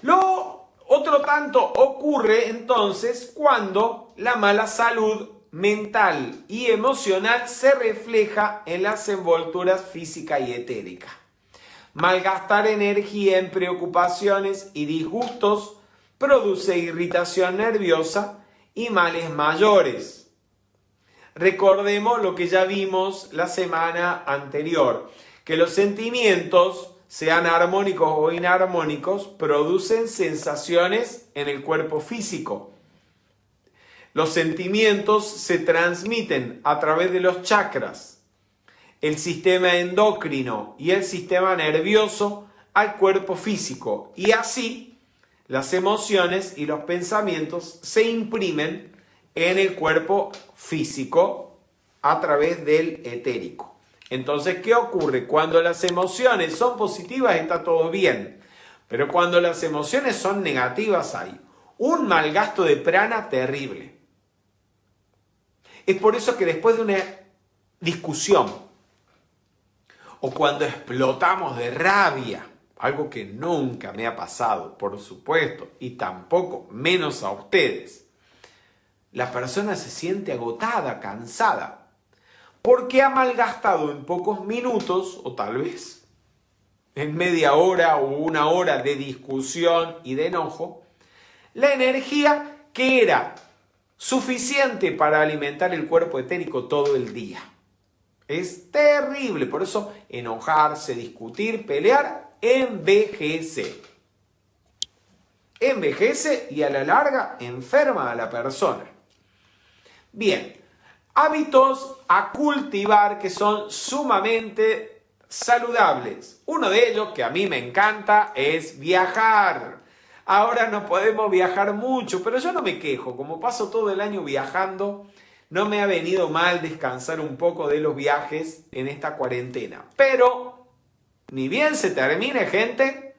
S2: Lo otro tanto ocurre entonces cuando la mala salud mental y emocional se refleja en las envolturas física y etérica. Malgastar energía en preocupaciones y disgustos produce irritación nerviosa y males mayores. Recordemos lo que ya vimos la semana anterior, que los sentimientos, sean armónicos o inarmónicos, producen sensaciones en el cuerpo físico. Los sentimientos se transmiten a través de los chakras, el sistema endocrino y el sistema nervioso al cuerpo físico. Y así, las emociones y los pensamientos se imprimen en el cuerpo físico a través del etérico. Entonces, ¿qué ocurre? Cuando las emociones son positivas está todo bien, pero cuando las emociones son negativas hay un malgasto de prana terrible. Es por eso que después de una discusión o cuando explotamos de rabia, algo que nunca me ha pasado, por supuesto, y tampoco menos a ustedes, la persona se siente agotada, cansada, porque ha malgastado en pocos minutos, o tal vez en media hora o una hora de discusión y de enojo, la energía que era suficiente para alimentar el cuerpo etérico todo el día. Es terrible, por eso enojarse, discutir, pelear, envejece. envejece y a la larga enferma a la persona. Bien, hábitos a cultivar que son sumamente saludables. Uno de ellos, que a mí me encanta, es viajar. Ahora no podemos viajar mucho, pero yo no me quejo. Como paso todo el año viajando, no me ha venido mal descansar un poco de los viajes en esta cuarentena. Pero, ni bien se termine, gente,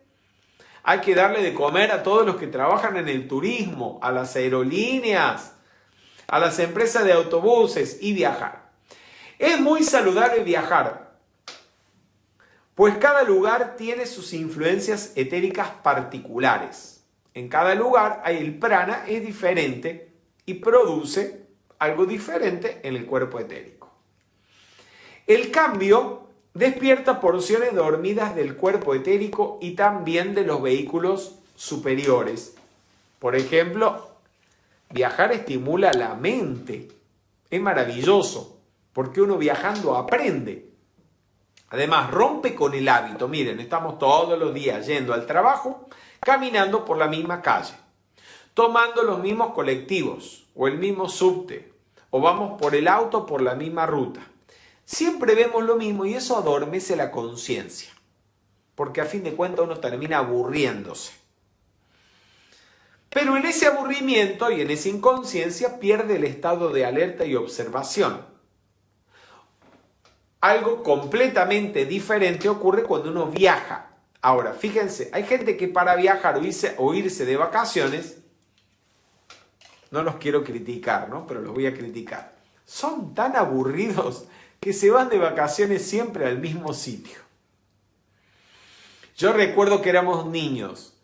S2: hay que darle de comer a todos los que trabajan en el turismo, a las aerolíneas, a las empresas de autobuses y viajar. Es muy saludable viajar, pues cada lugar tiene sus influencias etéricas particulares. En cada lugar el prana es diferente y produce algo diferente en el cuerpo etérico. El cambio despierta porciones dormidas del cuerpo etérico y también de los vehículos superiores. Por ejemplo, viajar estimula la mente. Es maravilloso, porque uno viajando aprende. Además, rompe con el hábito. Miren, estamos todos los días yendo al trabajo, caminando por la misma calle, tomando los mismos colectivos o el mismo subte, o vamos por el auto por la misma ruta. Siempre vemos lo mismo y eso adormece la conciencia, porque a fin de cuentas uno termina aburriéndose. Pero en ese aburrimiento y en esa inconsciencia pierde el estado de alerta y observación. Algo completamente diferente ocurre cuando uno viaja. Ahora, fíjense, hay gente que para viajar o irse de vacaciones, no los quiero criticar, ¿no? Pero los voy a criticar. Son tan aburridos que se van de vacaciones siempre al mismo sitio. Yo recuerdo que éramos niños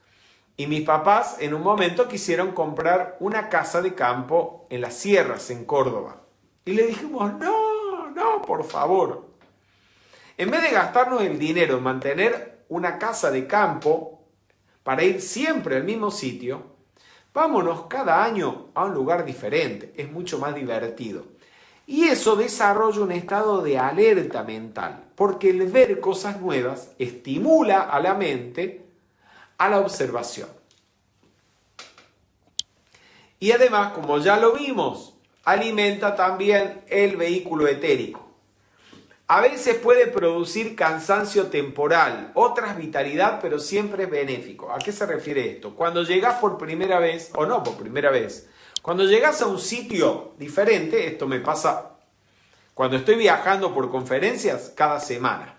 S2: y mis papás en un momento quisieron comprar una casa de campo en las sierras, en Córdoba. Y le dijimos, no, por favor. En vez de gastarnos el dinero en mantener una casa de campo para ir siempre al mismo sitio, vámonos cada año a un lugar diferente. Es mucho más divertido. Y eso desarrolla un estado de alerta mental, porque el ver cosas nuevas estimula a la mente a la observación. Y además, como ya lo vimos, alimenta también el vehículo etérico. A veces puede producir cansancio temporal, otras vitalidad, pero siempre es benéfico. ¿A qué se refiere esto? Cuando llegás por primera vez, o no por primera vez, cuando llegás a un sitio diferente, esto me pasa cuando estoy viajando por conferencias cada semana.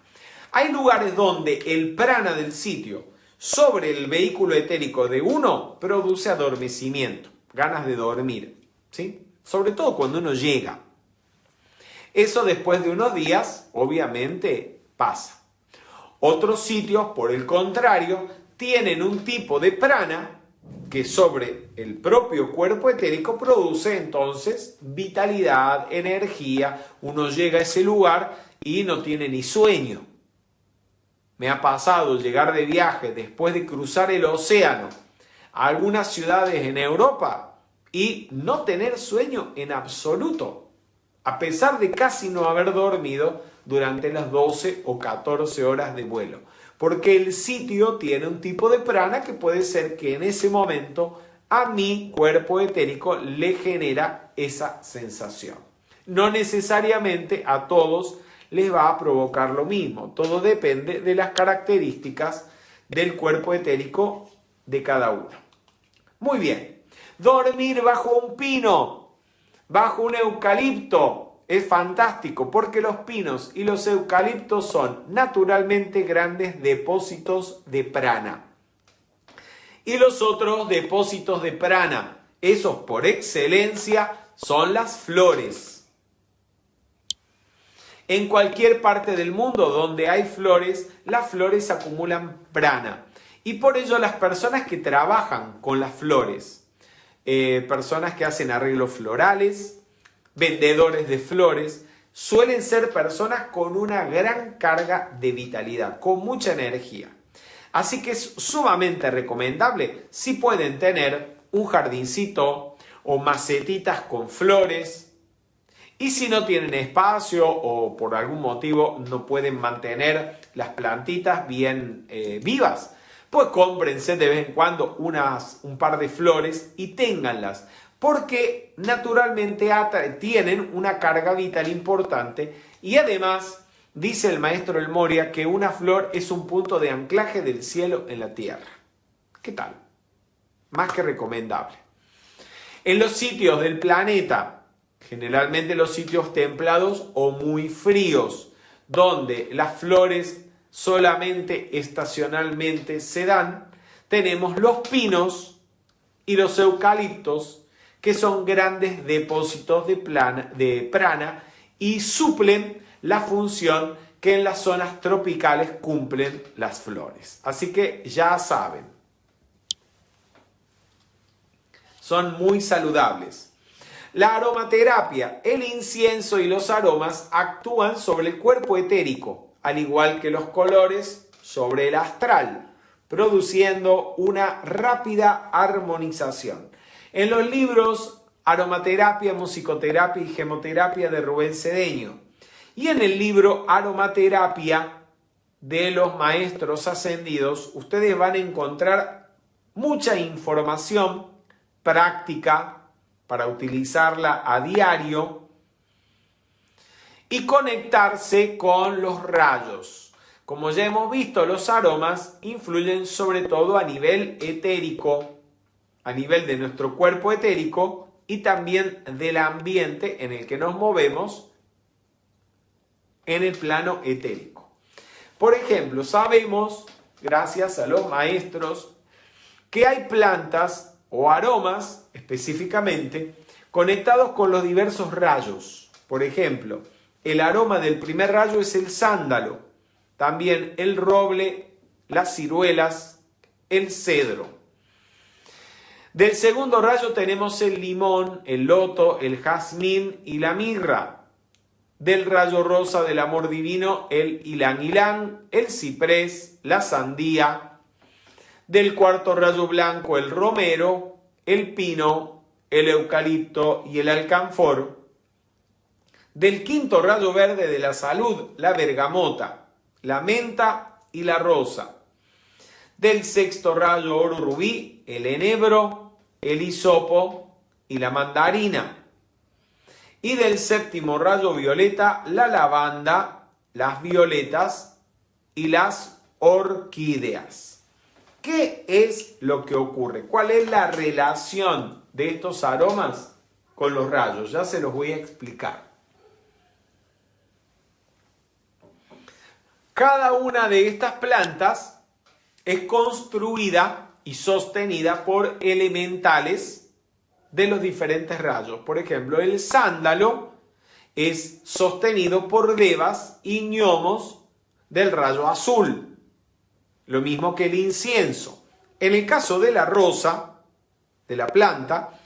S2: Hay lugares donde el prana del sitio sobre el vehículo etérico de uno produce adormecimiento, ganas de dormir, ¿sí? Sobre todo cuando uno llega. Eso después de unos días, obviamente, pasa. Otros sitios, por el contrario, tienen un tipo de prana que sobre el propio cuerpo etérico produce entonces vitalidad, energía. Uno llega a ese lugar y no tiene ni sueño. Me ha pasado llegar de viaje después de cruzar el océano a algunas ciudades en Europa y no tener sueño en absoluto, a pesar de casi no haber dormido durante las 12 o 14 horas de vuelo. Porque el sitio tiene un tipo de prana que puede ser que en ese momento a mi cuerpo etérico le genera esa sensación. No necesariamente a todos les va a provocar lo mismo. Todo depende de las características del cuerpo etérico de cada uno. Muy bien. Dormir bajo un pino, bajo un eucalipto. Es fantástico porque los pinos y los eucaliptos son naturalmente grandes depósitos de prana. Y los otros depósitos de prana, esos por excelencia, son las flores. En cualquier parte del mundo donde hay flores, las flores acumulan prana. Y por ello las personas que trabajan con las flores, personas que hacen arreglos florales, vendedores de flores, suelen ser personas con una gran carga de vitalidad, con mucha energía. Así que es sumamente recomendable si pueden tener un jardincito o macetitas con flores. Y si no tienen espacio o por algún motivo no pueden mantener las plantitas bien vivas, pues cómprense de vez en cuando un par de flores y ténganlas, porque naturalmente tienen una carga vital importante y además dice el maestro El Moria que una flor es un punto de anclaje del cielo en la tierra. ¿Qué tal? Más que recomendable. En los sitios del planeta, generalmente los sitios templados o muy fríos, donde las flores solamente estacionalmente se dan, tenemos los pinos y los eucaliptos, que son grandes depósitos de prana y suplen la función que en las zonas tropicales cumplen las flores. Así que ya saben, son muy saludables. La aromaterapia, el incienso y los aromas actúan sobre el cuerpo etérico, al igual que los colores sobre el astral, produciendo una rápida armonización. En los libros Aromaterapia, Musicoterapia y Gemoterapia de Rubén Cedeño y en el libro Aromaterapia de los Maestros Ascendidos, ustedes van a encontrar mucha información práctica para utilizarla a diario y conectarse con los rayos. Como ya hemos visto, los aromas influyen sobre todo a nivel etérico, a nivel de nuestro cuerpo etérico y también del ambiente en el que nos movemos en el plano etérico. Por ejemplo, sabemos, gracias a los maestros, que hay plantas o aromas específicamente conectados con los diversos rayos. Por ejemplo, el aroma del primer rayo es el sándalo, también el roble, las ciruelas, el cedro. Del segundo rayo tenemos el limón, el loto, el jazmín y la mirra. Del rayo rosa del amor divino, el ylang ylang, el ciprés, la sandía. Del cuarto rayo blanco, el romero, el pino, el eucalipto y el alcanfor. Del quinto rayo verde de la salud, la bergamota, la menta y la rosa. Del sexto rayo oro rubí, el enebro, el hisopo y la mandarina. Y del séptimo rayo violeta, la lavanda, las violetas y las orquídeas. ¿Qué es lo que ocurre? ¿Cuál es la relación de estos aromas con los rayos? Ya se los voy a explicar. Cada una de estas plantas es construida y sostenida por elementales de los diferentes rayos. Por ejemplo, el sándalo es sostenido por devas y gnomos del rayo azul, lo mismo que el incienso. En el caso de la rosa, de la planta,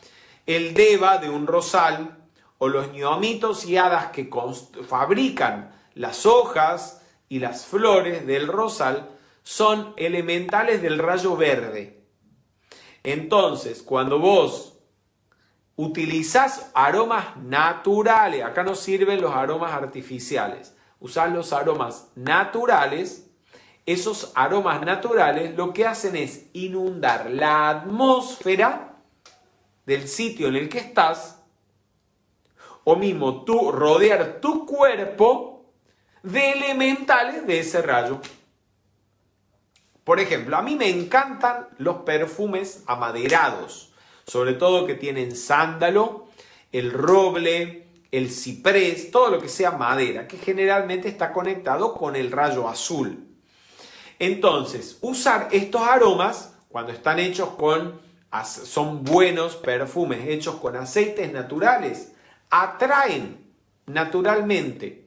S2: el deva de un rosal o los gnomitos y hadas que fabrican las hojas y las flores del rosal son elementales del rayo verde. Entonces, cuando vos utilizás aromas naturales, acá no sirven los aromas artificiales, usás los aromas naturales, esos aromas naturales lo que hacen es inundar la atmósfera del sitio en el que estás, o mismo tú rodear tu cuerpo de elementales de ese rayo. Por ejemplo, a mí me encantan los perfumes amaderados, sobre todo que tienen sándalo, el roble, el ciprés, todo lo que sea madera, que generalmente está conectado con el rayo azul. Entonces, usar estos aromas, cuando están hechos son buenos perfumes hechos con aceites naturales, atraen naturalmente.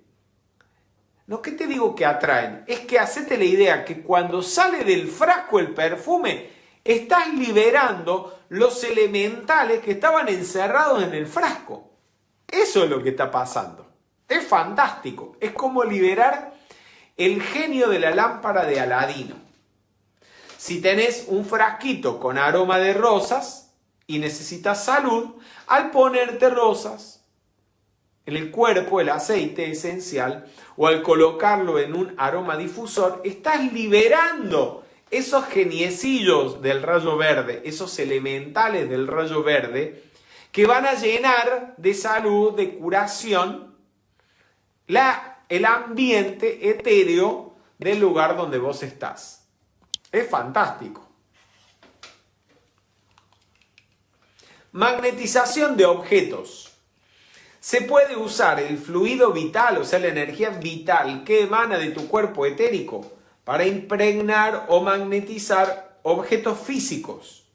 S2: No, ¿qué te digo que atraen? Es que hacete la idea que cuando sale del frasco el perfume, estás liberando los elementales que estaban encerrados en el frasco. Eso es lo que está pasando. Es fantástico. Es como liberar el genio de la lámpara de Aladino. Si tenés un frasquito con aroma de rosas y necesitas salud, al ponerte rosas en el cuerpo, el aceite esencial, o al colocarlo en un aroma difusor, estás liberando esos geniecillos del rayo verde, esos elementales del rayo verde, que van a llenar de salud, de curación, el ambiente etéreo del lugar donde vos estás. Es fantástico. Magnetización de objetos. Se puede usar el fluido vital, o sea, la energía vital que emana de tu cuerpo etérico, para impregnar o magnetizar objetos físicos.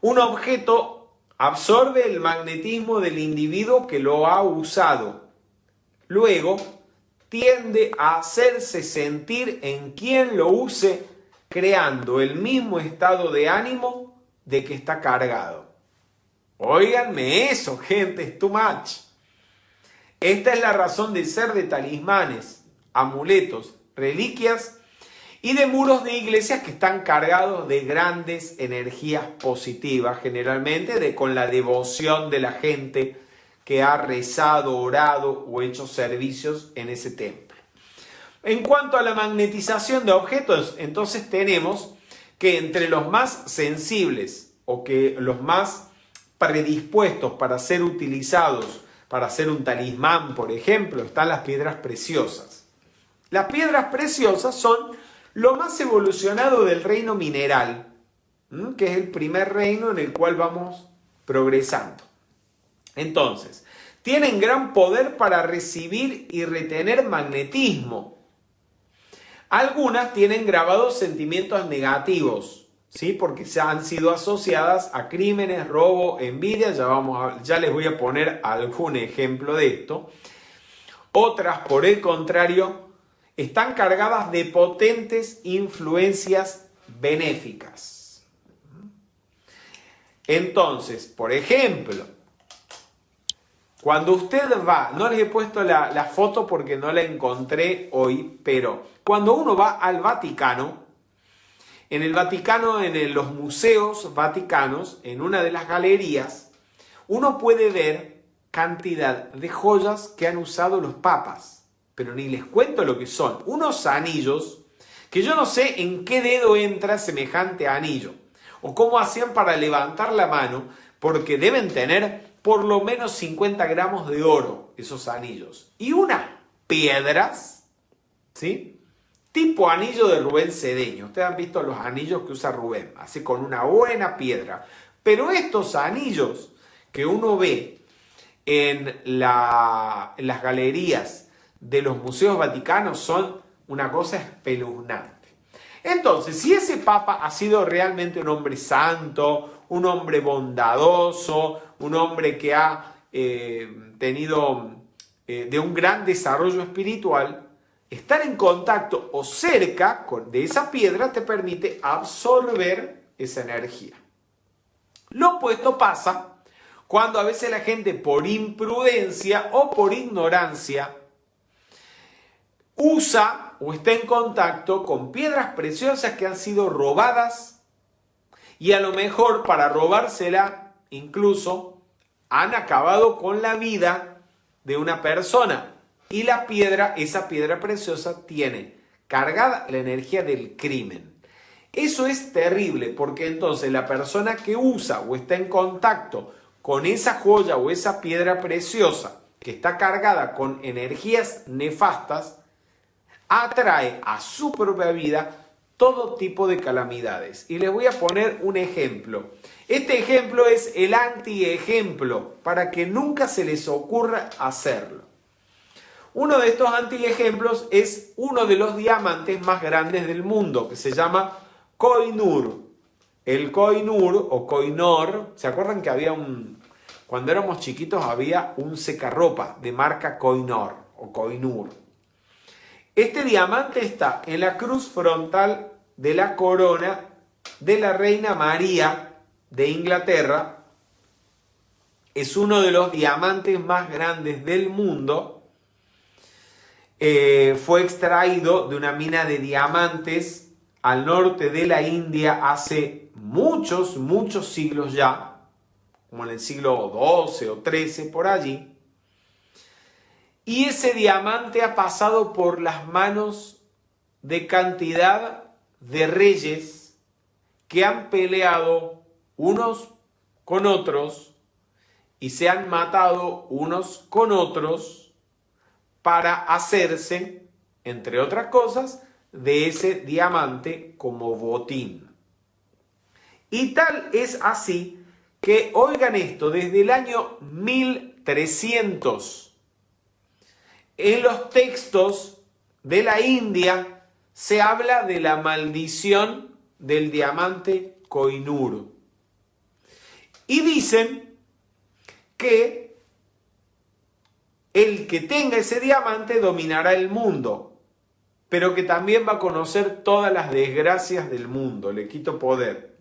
S2: Un objeto absorbe el magnetismo del individuo que lo ha usado. Luego, tiende a hacerse sentir en quien lo use, creando el mismo estado de ánimo de que está cargado. Óiganme eso, gente, es too much. Esta es la razón de ser de talismanes, amuletos, reliquias y de muros de iglesias que están cargados de grandes energías positivas, generalmente con la devoción de la gente que ha rezado, orado o hecho servicios en ese templo. En cuanto a la magnetización de objetos, entonces tenemos que entre los más sensibles o que los más predispuestos para ser utilizados para hacer un talismán, por ejemplo, están las piedras preciosas. Las piedras preciosas son lo más evolucionado del reino mineral, que es el primer reino en el cual vamos progresando. Entonces, tienen gran poder para recibir y retener magnetismo. Algunas tienen grabados sentimientos negativos, ¿sí? Porque se han sido asociadas a crímenes, robo, envidia. Ya les voy a poner algún ejemplo de esto. Otras, por el contrario, están cargadas de potentes influencias benéficas. Entonces, por ejemplo, cuando usted va, no les he puesto la foto porque no la encontré hoy, pero cuando uno va al Vaticano, en el Vaticano, en los museos vaticanos, en una de las galerías, uno puede ver cantidad de joyas que han usado los papas. Pero ni les cuento lo que son. Unos anillos que yo no sé en qué dedo entra semejante anillo. O cómo hacían para levantar la mano, porque deben tener por lo menos 50 gramos de oro esos anillos. Y unas piedras, ¿sí? Tipo anillo de Rubén Cedeño. Ustedes han visto los anillos que usa Rubén, así con una buena piedra. Pero estos anillos que uno ve en las galerías de los museos vaticanos son una cosa espeluznante. Entonces, si ese papa ha sido realmente un hombre santo, un hombre bondadoso, un hombre que ha tenido de un gran desarrollo espiritual, estar en contacto o cerca de esa piedra te permite absorber esa energía. Lo opuesto pasa cuando a veces la gente por imprudencia o por ignorancia usa o está en contacto con piedras preciosas que han sido robadas y a lo mejor para robársela incluso han acabado con la vida de una persona y esa piedra preciosa tiene cargada la energía del crimen. Eso es terrible porque entonces la persona que usa o está en contacto con esa joya o esa piedra preciosa que está cargada con energías nefastas atrae a su propia vida todo tipo de calamidades. Y les voy a poner un ejemplo. Este ejemplo es el antiejemplo para que nunca se les ocurra hacerlo. Uno de estos antiejemplos es uno de los diamantes más grandes del mundo, que se llama Koh-i-Noor. El Koh-i-Noor o Koh-i-Noor, ¿se acuerdan que cuando éramos chiquitos había un secarropa de marca Koh-i-Noor o Koh-i-Noor? Este diamante está en la cruz frontal de la corona de la reina María de Inglaterra. Es uno de los diamantes más grandes del mundo. Fue extraído de una mina de diamantes al norte de la India hace muchos siglos ya, como en el siglo XII o XIII, por allí. Y ese diamante ha pasado por las manos de cantidad de reyes que han peleado unos con otros y se han matado unos con otros para hacerse, entre otras cosas, de ese diamante como botín. Y tal es así que, oigan esto, desde el año 1300, en los textos de la India se habla de la maldición del diamante Kohinoor. Y dicen que el que tenga ese diamante dominará el mundo, pero que también va a conocer todas las desgracias del mundo, le quito poder.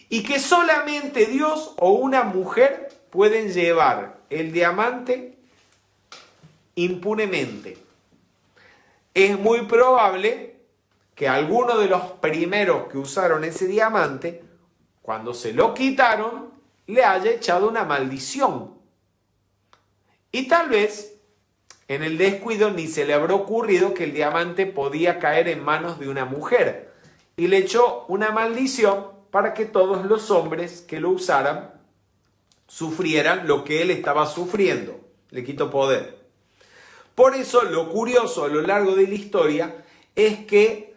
S2: Y que solamente Dios o una mujer pueden llevar el diamante impunemente. Es muy probable que alguno de los primeros que usaron ese diamante, cuando se lo quitaron, le haya echado una maldición. Y tal vez en el descuido ni se le habrá ocurrido que el diamante podía caer en manos de una mujer. Y le echó una maldición para que todos los hombres que lo usaran sufrieran lo que él estaba sufriendo. Le quito poder. Por eso lo curioso a lo largo de la historia es que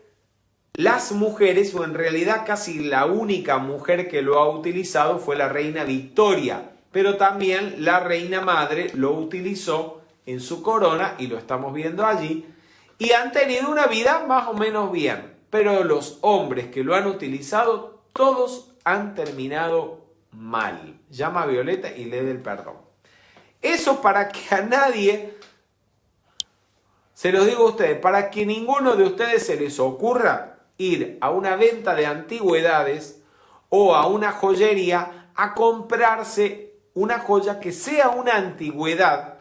S2: las mujeres, o en realidad casi la única mujer que lo ha utilizado fue la reina Victoria, pero también la reina madre lo utilizó en su corona y lo estamos viendo allí, y han tenido una vida más o menos bien, pero los hombres que lo han utilizado todos han terminado mal. Llama a Violeta y le dé el perdón. Eso para que a nadie, se los digo a ustedes, para que ninguno de ustedes se les ocurra ir a una venta de antigüedades o a una joyería a comprarse una joya que sea una antigüedad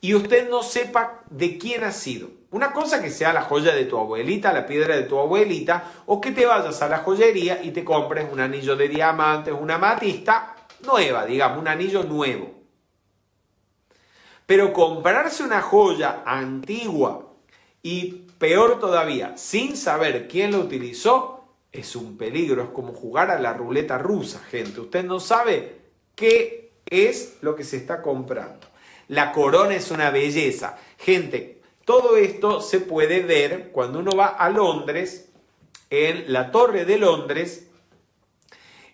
S2: y usted no sepa de quién ha sido. Una cosa que sea la joya de tu abuelita, la piedra de tu abuelita, o que te vayas a la joyería y te compres un anillo de diamantes, una amatista nueva, digamos, un anillo nuevo. Pero comprarse una joya antigua y peor todavía, sin saber quién la utilizó, es un peligro. Es como jugar a la ruleta rusa, gente. Usted no sabe qué es lo que se está comprando. La corona es una belleza. Gente, todo esto se puede ver cuando uno va a Londres. En la Torre de Londres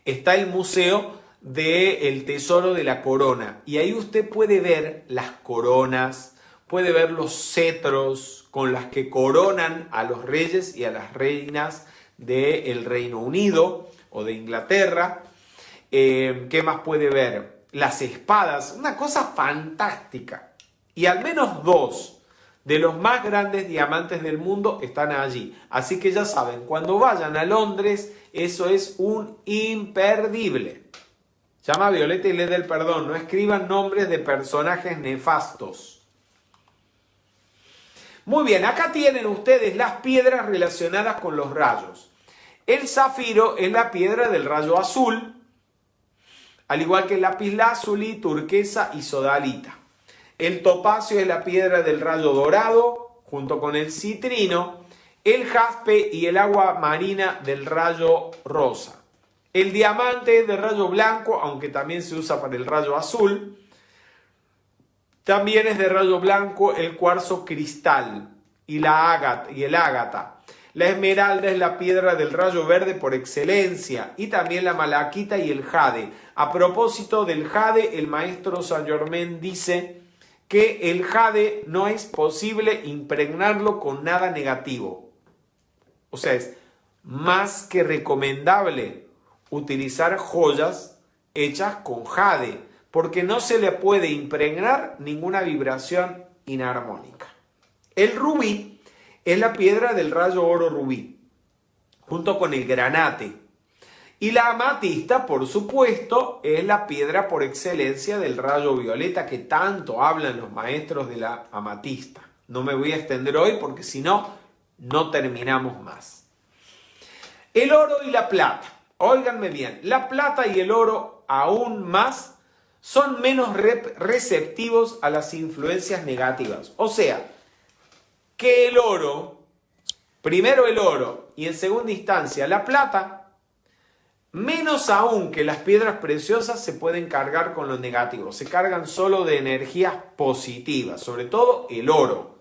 S2: está el museo del tesoro de la corona, y ahí usted puede ver las coronas, puede ver los cetros con las que coronan a los reyes y a las reinas del Reino Unido o de Inglaterra. ¿Qué más puede ver? Las espadas, una cosa fantástica. Y al menos 2 de los más grandes diamantes del mundo están allí. Así que ya saben, cuando vayan a Londres, eso es un imperdible. Llama a Violeta y le dé el perdón. No escriban nombres de personajes nefastos. Muy bien, acá tienen ustedes las piedras relacionadas con los rayos. El zafiro es la piedra del rayo azul, al igual que el lapislázuli, turquesa y sodalita. El topacio es la piedra del rayo dorado, junto con el citrino, el jaspe y el agua marina del rayo rosa. El diamante es de rayo blanco, aunque también se usa para el rayo azul. También es de rayo blanco el cuarzo cristal y el ágata. La esmeralda es la piedra del rayo verde por excelencia, y también la malaquita y el jade. A propósito del jade, el maestro Saint Germain dice que el jade no es posible impregnarlo con nada negativo. O sea, es más que recomendable utilizar joyas hechas con jade, porque no se le puede impregnar ninguna vibración inarmónica. El rubí es la piedra del rayo oro rubí, junto con el granate. Y la amatista, por supuesto, es la piedra por excelencia del rayo violeta, que tanto hablan los maestros de la amatista. No me voy a extender hoy porque si no, no terminamos más. El oro y la plata. Óiganme bien, la plata y el oro aún más son menos receptivos a las influencias negativas. O sea, que el oro primero el oro y en segunda instancia la plata, menos aún que las piedras preciosas se pueden cargar con lo negativo, se cargan solo de energías positivas, sobre todo el oro.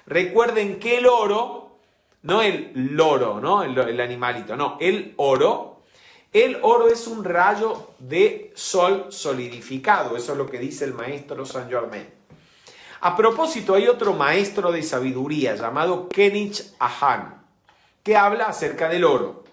S2: Recuerden que el oro, no el loro, ¿no? El animalito, no, el oro es un rayo de sol solidificado, eso es lo que dice el maestro Saint Germain. A propósito, hay otro maestro de sabiduría llamado Kenich Ahan, que habla acerca del oro.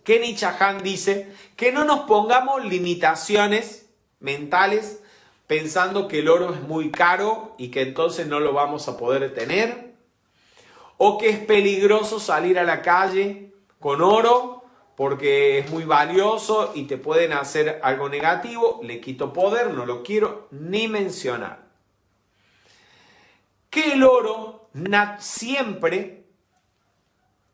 S2: Kenich Ahan dice que no nos pongamos limitaciones mentales pensando que el oro es muy caro y que entonces no lo vamos a poder tener, o que es peligroso salir a la calle con oro porque es muy valioso y te pueden hacer algo negativo. Le quito poder, no lo quiero ni mencionar. Que el oro siempre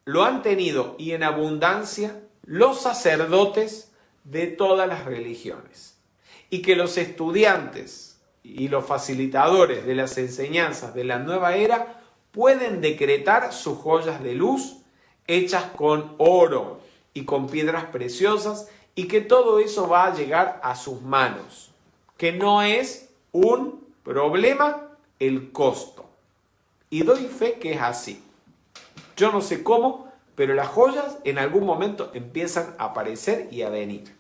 S2: lo han tenido y en abundancia los sacerdotes de todas las religiones, y que los estudiantes y los facilitadores de las enseñanzas de la nueva era pueden decretar sus joyas de luz hechas con oro y con piedras preciosas, y que todo eso va a llegar a sus manos, que no es un problema el costo. Y doy fe que es así. Yo no sé cómo, pero las joyas en algún momento empiezan a aparecer y a venir.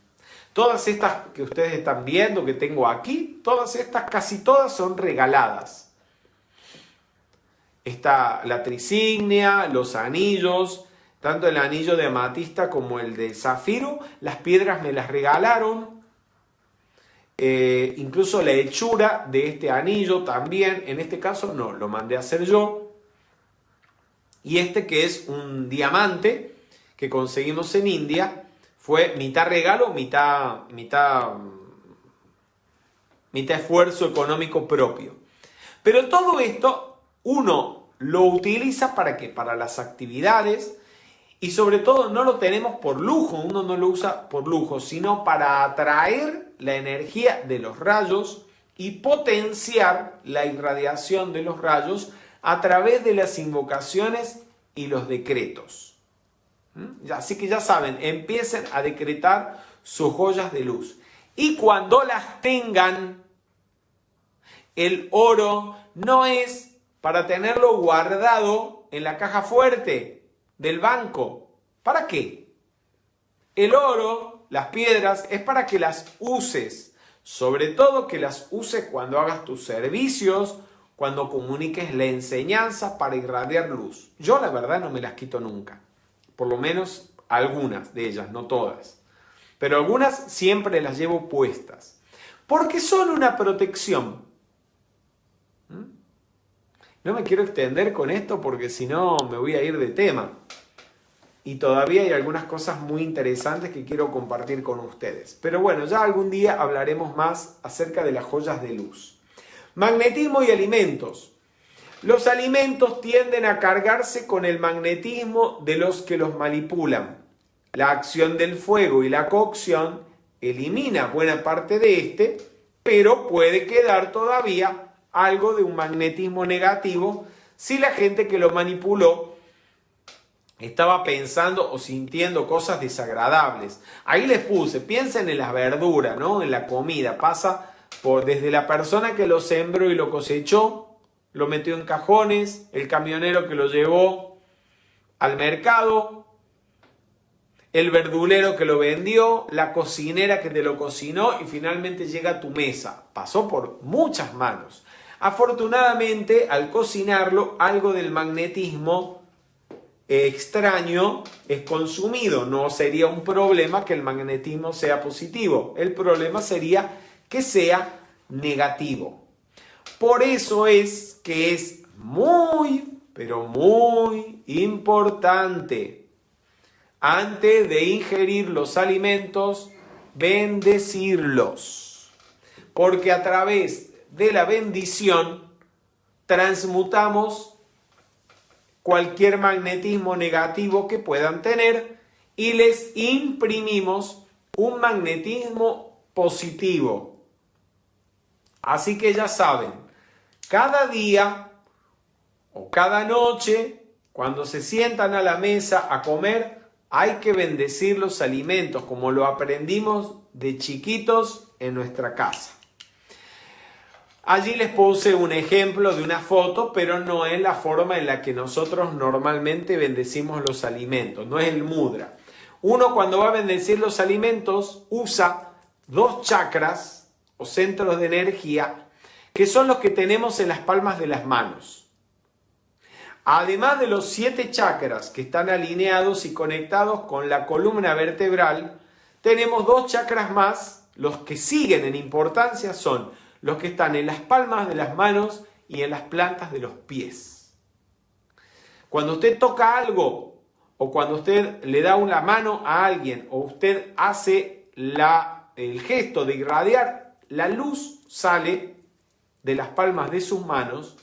S2: Todas estas que ustedes están viendo, que tengo aquí, todas estas, casi todas son regaladas. Está la trisignia, los anillos, tanto el anillo de amatista como el de zafiro, las piedras me las regalaron. Incluso la hechura de este anillo también, en este caso no, lo mandé a hacer yo. Y este, que es un diamante que conseguimos en India, fue mitad regalo, mitad esfuerzo económico propio. Pero todo esto uno lo utiliza ¿para qué? Para las actividades, y sobre todo no lo tenemos por lujo, uno no lo usa por lujo, sino para atraer la energía de los rayos y potenciar la irradiación de los rayos a través de las invocaciones y los decretos. Así que ya saben, empiecen a decretar sus joyas de luz. Y cuando las tengan, el oro no es para tenerlo guardado en la caja fuerte del banco. ¿Para qué? El oro, las piedras, es para que las uses. Sobre todo que las uses cuando hagas tus servicios, cuando comuniques la enseñanza para irradiar luz. Yo la verdad no me las quito nunca. Por lo menos algunas de ellas, no todas. Pero algunas siempre las llevo puestas. Porque son una protección. No me quiero extender con esto porque si no me voy a ir de tema. Y todavía hay algunas cosas muy interesantes que quiero compartir con ustedes. Pero bueno, ya algún día hablaremos más acerca de las joyas de luz. Magnetismo y alimentos. Los alimentos tienden a cargarse con el magnetismo de los que los manipulan. La acción del fuego y la cocción elimina buena parte de este, pero puede quedar todavía algo de un magnetismo negativo si la gente que lo manipuló estaba pensando o sintiendo cosas desagradables. Ahí les puse, piensen en las verduras, ¿no? En la comida. Pasa desde la persona que lo sembró y lo cosechó, lo metió en cajones, el camionero que lo llevó al mercado, el verdulero que lo vendió, la cocinera que te lo cocinó y finalmente llega a tu mesa. Pasó por muchas manos. Afortunadamente, al cocinarlo, algo del magnetismo extraño es consumido. No sería un problema que el magnetismo sea positivo. El problema sería que sea negativo. Por eso es que es muy, pero muy importante, antes de ingerir los alimentos, bendecirlos. Porque a través de la bendición transmutamos cualquier magnetismo negativo que puedan tener y les imprimimos un magnetismo positivo. Así que ya saben, cada día o cada noche, Cuando se sientan a la mesa a comer, hay que bendecir los alimentos, como lo aprendimos de chiquitos en nuestra casa. Allí les puse un ejemplo de una foto, pero no es la forma en la que nosotros normalmente bendecimos los alimentos, no es el mudra. Uno cuando va a bendecir los alimentos usa 2 chakras o centros de energía que son los que tenemos en las palmas de las manos. Además de los 7 chakras que están alineados y conectados con la columna vertebral, tenemos 2 chakras más, los que siguen en importancia son los que están en las palmas de las manos y en las plantas de los pies. Cuando usted toca algo, o cuando usted le da una mano a alguien, o usted hace el gesto de irradiar, la luz sale de las palmas de sus manos,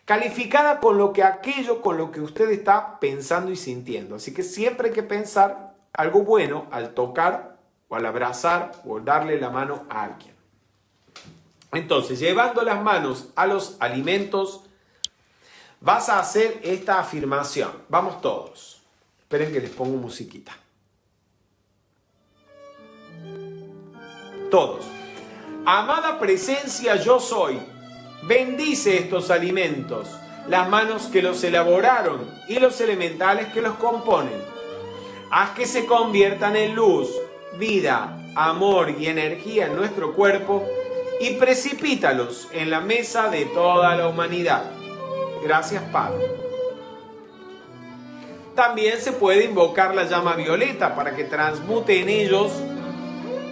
S2: calificada con aquello con lo que usted está pensando y sintiendo. Así que siempre hay que pensar algo bueno al tocar, o al abrazar, o darle la mano a alguien. Entonces, llevando las manos a los alimentos, vas a hacer esta afirmación. Vamos todos. Esperen que les pongo musiquita. Todos. Amada presencia, yo soy. Bendice estos alimentos, las manos que los elaboraron y los elementales que los componen. Haz que se conviertan en luz, vida, amor y energía en nuestro cuerpo y precipítalos en la mesa de toda la humanidad. Gracias, Padre. También se puede invocar la llama violeta para que transmute en ellos,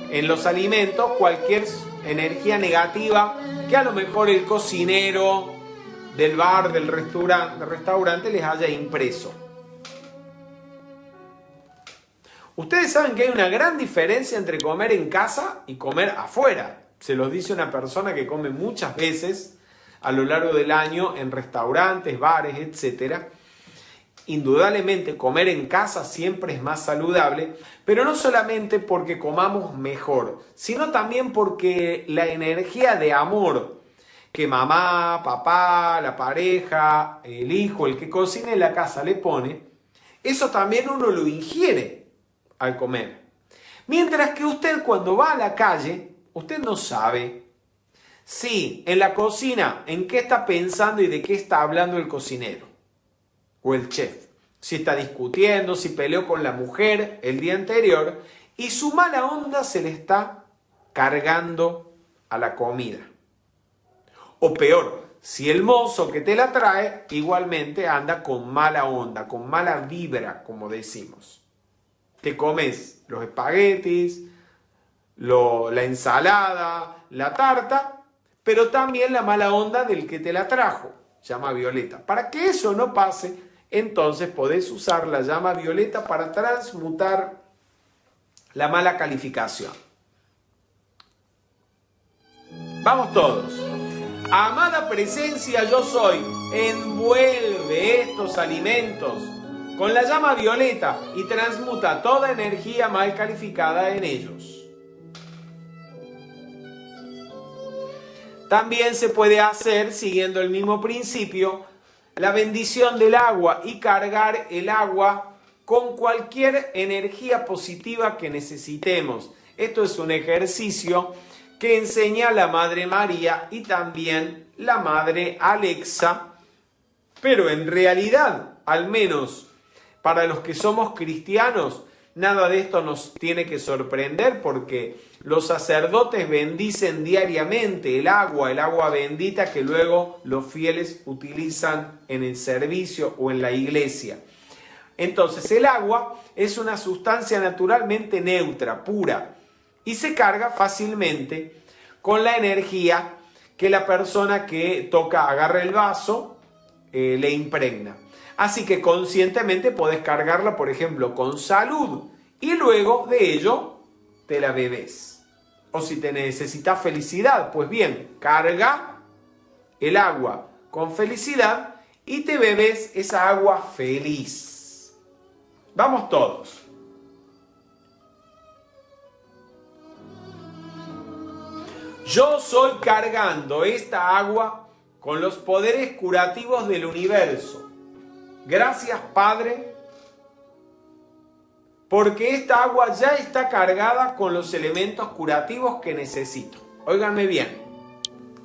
S2: en los alimentos, cualquier energía negativa que a lo mejor el cocinero del bar, del restaurante les haya impreso. Ustedes saben que hay una gran diferencia entre comer en casa y comer afuera. Se los dice una persona que come muchas veces a lo largo del año en restaurantes, bares, etc. Indudablemente comer en casa siempre es más saludable, pero no solamente porque comamos mejor, sino también porque la energía de amor que mamá, papá, la pareja, el hijo, el que cocina en la casa le pone, eso también uno lo ingiere al comer. Mientras que usted cuando va a la calle, usted no sabe si en la cocina en qué está pensando y de qué está hablando el cocinero o el chef. Si está discutiendo, si peleó con la mujer el día anterior y su mala onda se le está cargando a la comida. O peor, si el mozo que te la trae igualmente anda con mala onda, con mala vibra, como decimos. Te comes los espaguetis, la ensalada, la tarta, pero también la mala onda del que te la trajo, llama violeta. Para que eso no pase, entonces podés usar la llama violeta para transmutar la mala calificación. Vamos todos. Amada presencia, yo soy. Envuelve estos alimentos con la llama violeta y transmuta toda energía mal calificada en ellos. También se puede hacer, siguiendo el mismo principio, la bendición del agua y cargar el agua con cualquier energía positiva que necesitemos. Esto es un ejercicio que enseña la Madre María y también la Madre Alexa, pero en realidad, al menos para los que somos cristianos, nada de esto nos tiene que sorprender porque los sacerdotes bendicen diariamente el agua bendita que luego los fieles utilizan en el servicio o en la iglesia. Entonces el agua es una sustancia naturalmente neutra, pura, y se carga fácilmente con la energía que la persona que toca, agarra el vaso, le impregna. Así que conscientemente podés cargarla, por ejemplo, con salud y luego de ello te la bebés. O si te necesitas felicidad, pues bien, carga el agua con felicidad y te bebes esa agua feliz. Vamos todos. Yo soy cargando esta agua con los poderes curativos del universo Gracias, Padre, porque esta agua ya está cargada con los elementos curativos que necesito. Óiganme bien,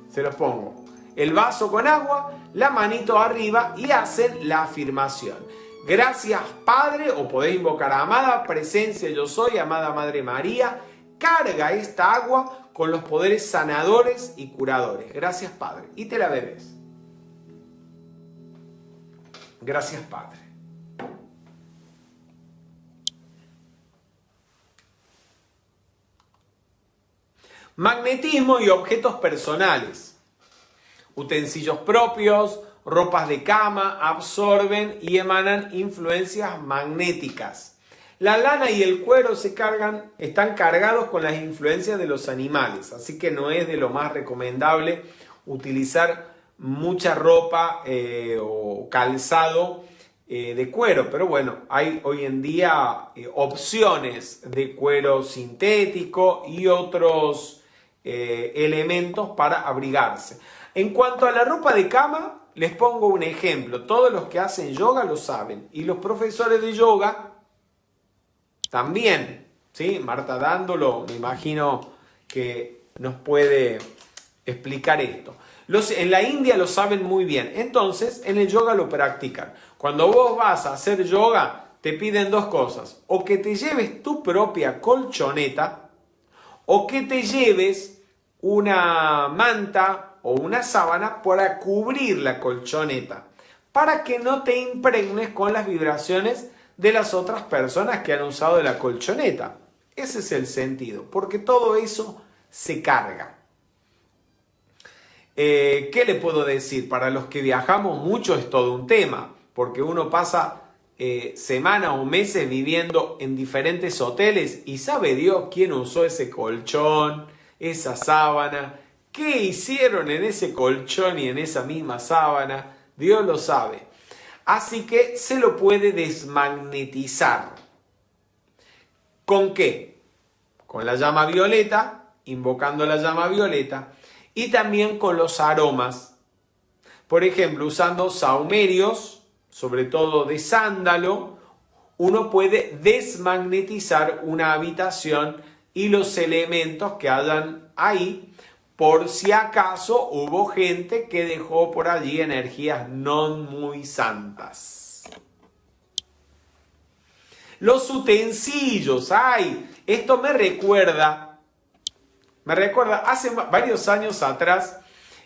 S2: se los pongo. El vaso con agua, la manito arriba y hacen la afirmación. Gracias, Padre, o podéis invocar a amada presencia yo soy, amada Madre María, carga esta agua con los poderes sanadores y curadores. Gracias, Padre. Y te la bebes. Gracias, Padre. Magnetismo y objetos personales. Utensilios propios, ropas de cama, absorben y emanan influencias magnéticas. La lana y el cuero están cargados con las influencias de los animales, así que no es de lo más recomendable utilizar mucha ropa o calzado de cuero, pero bueno, hay hoy en día opciones de cuero sintético y otros elementos para abrigarse. En cuanto a la ropa de cama, les pongo un ejemplo. Todos los que hacen yoga lo saben. Y los profesores de yoga también. ¿Sí? Marta Dándolo, me imagino que nos puede explicar esto. En la India lo saben muy bien. Entonces, en el yoga lo practican. Cuando vos vas a hacer yoga, te piden dos cosas. O que te lleves tu propia colchoneta, o que te lleves una manta o una sábana para cubrir la colchoneta, para que no te impregnes con las vibraciones de las otras personas que han usado la colchoneta. Ese es el sentido, porque todo eso se carga. ¿Qué le puedo decir? Para los que viajamos mucho es todo un tema, porque uno pasa semanas o meses viviendo en diferentes hoteles y sabe Dios quién usó ese colchón, esa sábana, qué hicieron en ese colchón y en esa misma sábana, Dios lo sabe. Así que se lo puede desmagnetizar. ¿Con qué? Con la llama violeta, invocando la llama violeta, y también con los aromas. Por ejemplo, usando sahumerios, sobre todo de sándalo, uno puede desmagnetizar una habitación y los elementos que hayan ahí, por si acaso hubo gente que dejó por allí energías no muy santas. Los utensilios, esto me recuerda hace varios años atrás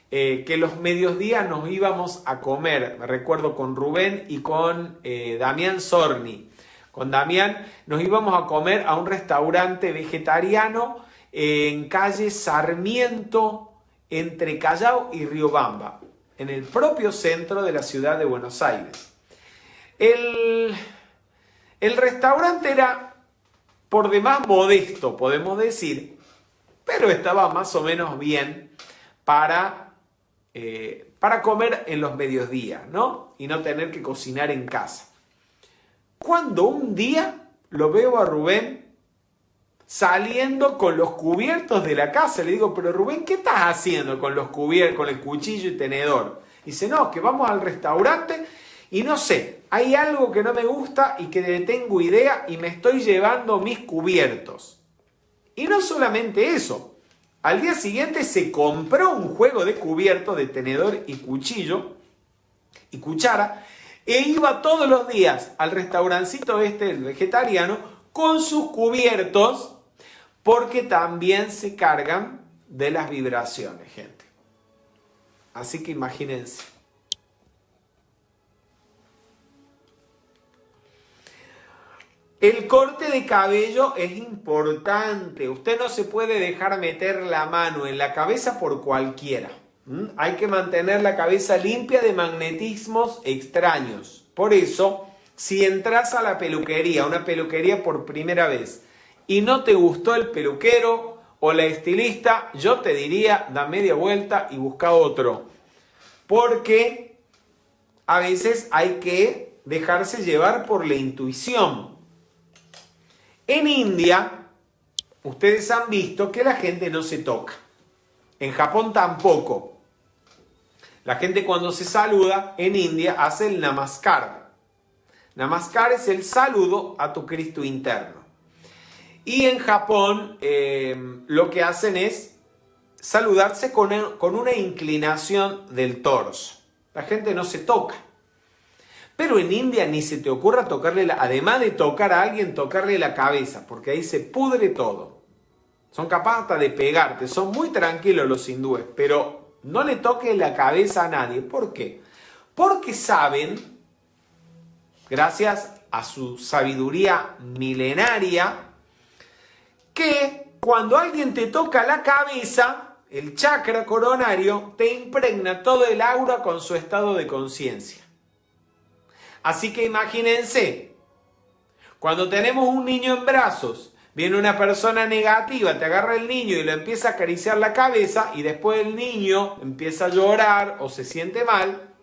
S2: que los mediodías nos íbamos a comer, me recuerdo con Rubén y con Damián Sorni. Con Damián nos íbamos a comer a un restaurante vegetariano en calle Sarmiento, entre Callao y Riobamba, en el propio centro de la ciudad de Buenos Aires. El restaurante era por demás modesto, podemos decir, pero estaba más o menos bien para comer en los mediodías, ¿no? Y no tener que cocinar en casa. Cuando un día lo veo a Rubén saliendo con los cubiertos de la casa, le digo, pero Rubén, ¿qué estás haciendo con los cubiertos, con el cuchillo y tenedor? Dice, no, que vamos al restaurante y no sé, hay algo que no me gusta y que tengo idea y me estoy llevando mis cubiertos. Y no solamente eso, al día siguiente se compró un juego de cubiertos de tenedor y cuchillo y cuchara e iba todos los días al restaurancito el vegetariano con sus cubiertos, porque también se cargan de las vibraciones, gente. Así que imagínense. El corte de cabello es importante. Usted no se puede dejar meter la mano en la cabeza por cualquiera. Hay que mantener la cabeza limpia de magnetismos extraños. Por eso, si entras a la peluquería, una peluquería por primera vez, y no te gustó el peluquero o la estilista, yo te diría, da media vuelta y busca otro. Porque a veces hay que dejarse llevar por la intuición. En India, ustedes han visto que la gente no se toca. En Japón tampoco. La gente cuando se saluda en India hace el namaskar. Namaskar es el saludo a tu Cristo interno. Y en Japón lo que hacen es saludarse con una inclinación del torso. La gente no se toca. Pero en India ni se te ocurra tocarle, además de tocar a alguien, tocarle la cabeza, porque ahí se pudre todo. Son capaces hasta de pegarte, son muy tranquilos los hindúes, pero no le toques la cabeza a nadie. ¿Por qué? Porque saben, gracias a su sabiduría milenaria, que cuando alguien te toca la cabeza, el chakra coronario te impregna todo el aura con su estado de conciencia. Así que imagínense, cuando tenemos un niño en brazos, viene una persona negativa, te agarra el niño y le empieza a acariciar la cabeza y después el niño empieza a llorar o se siente mal,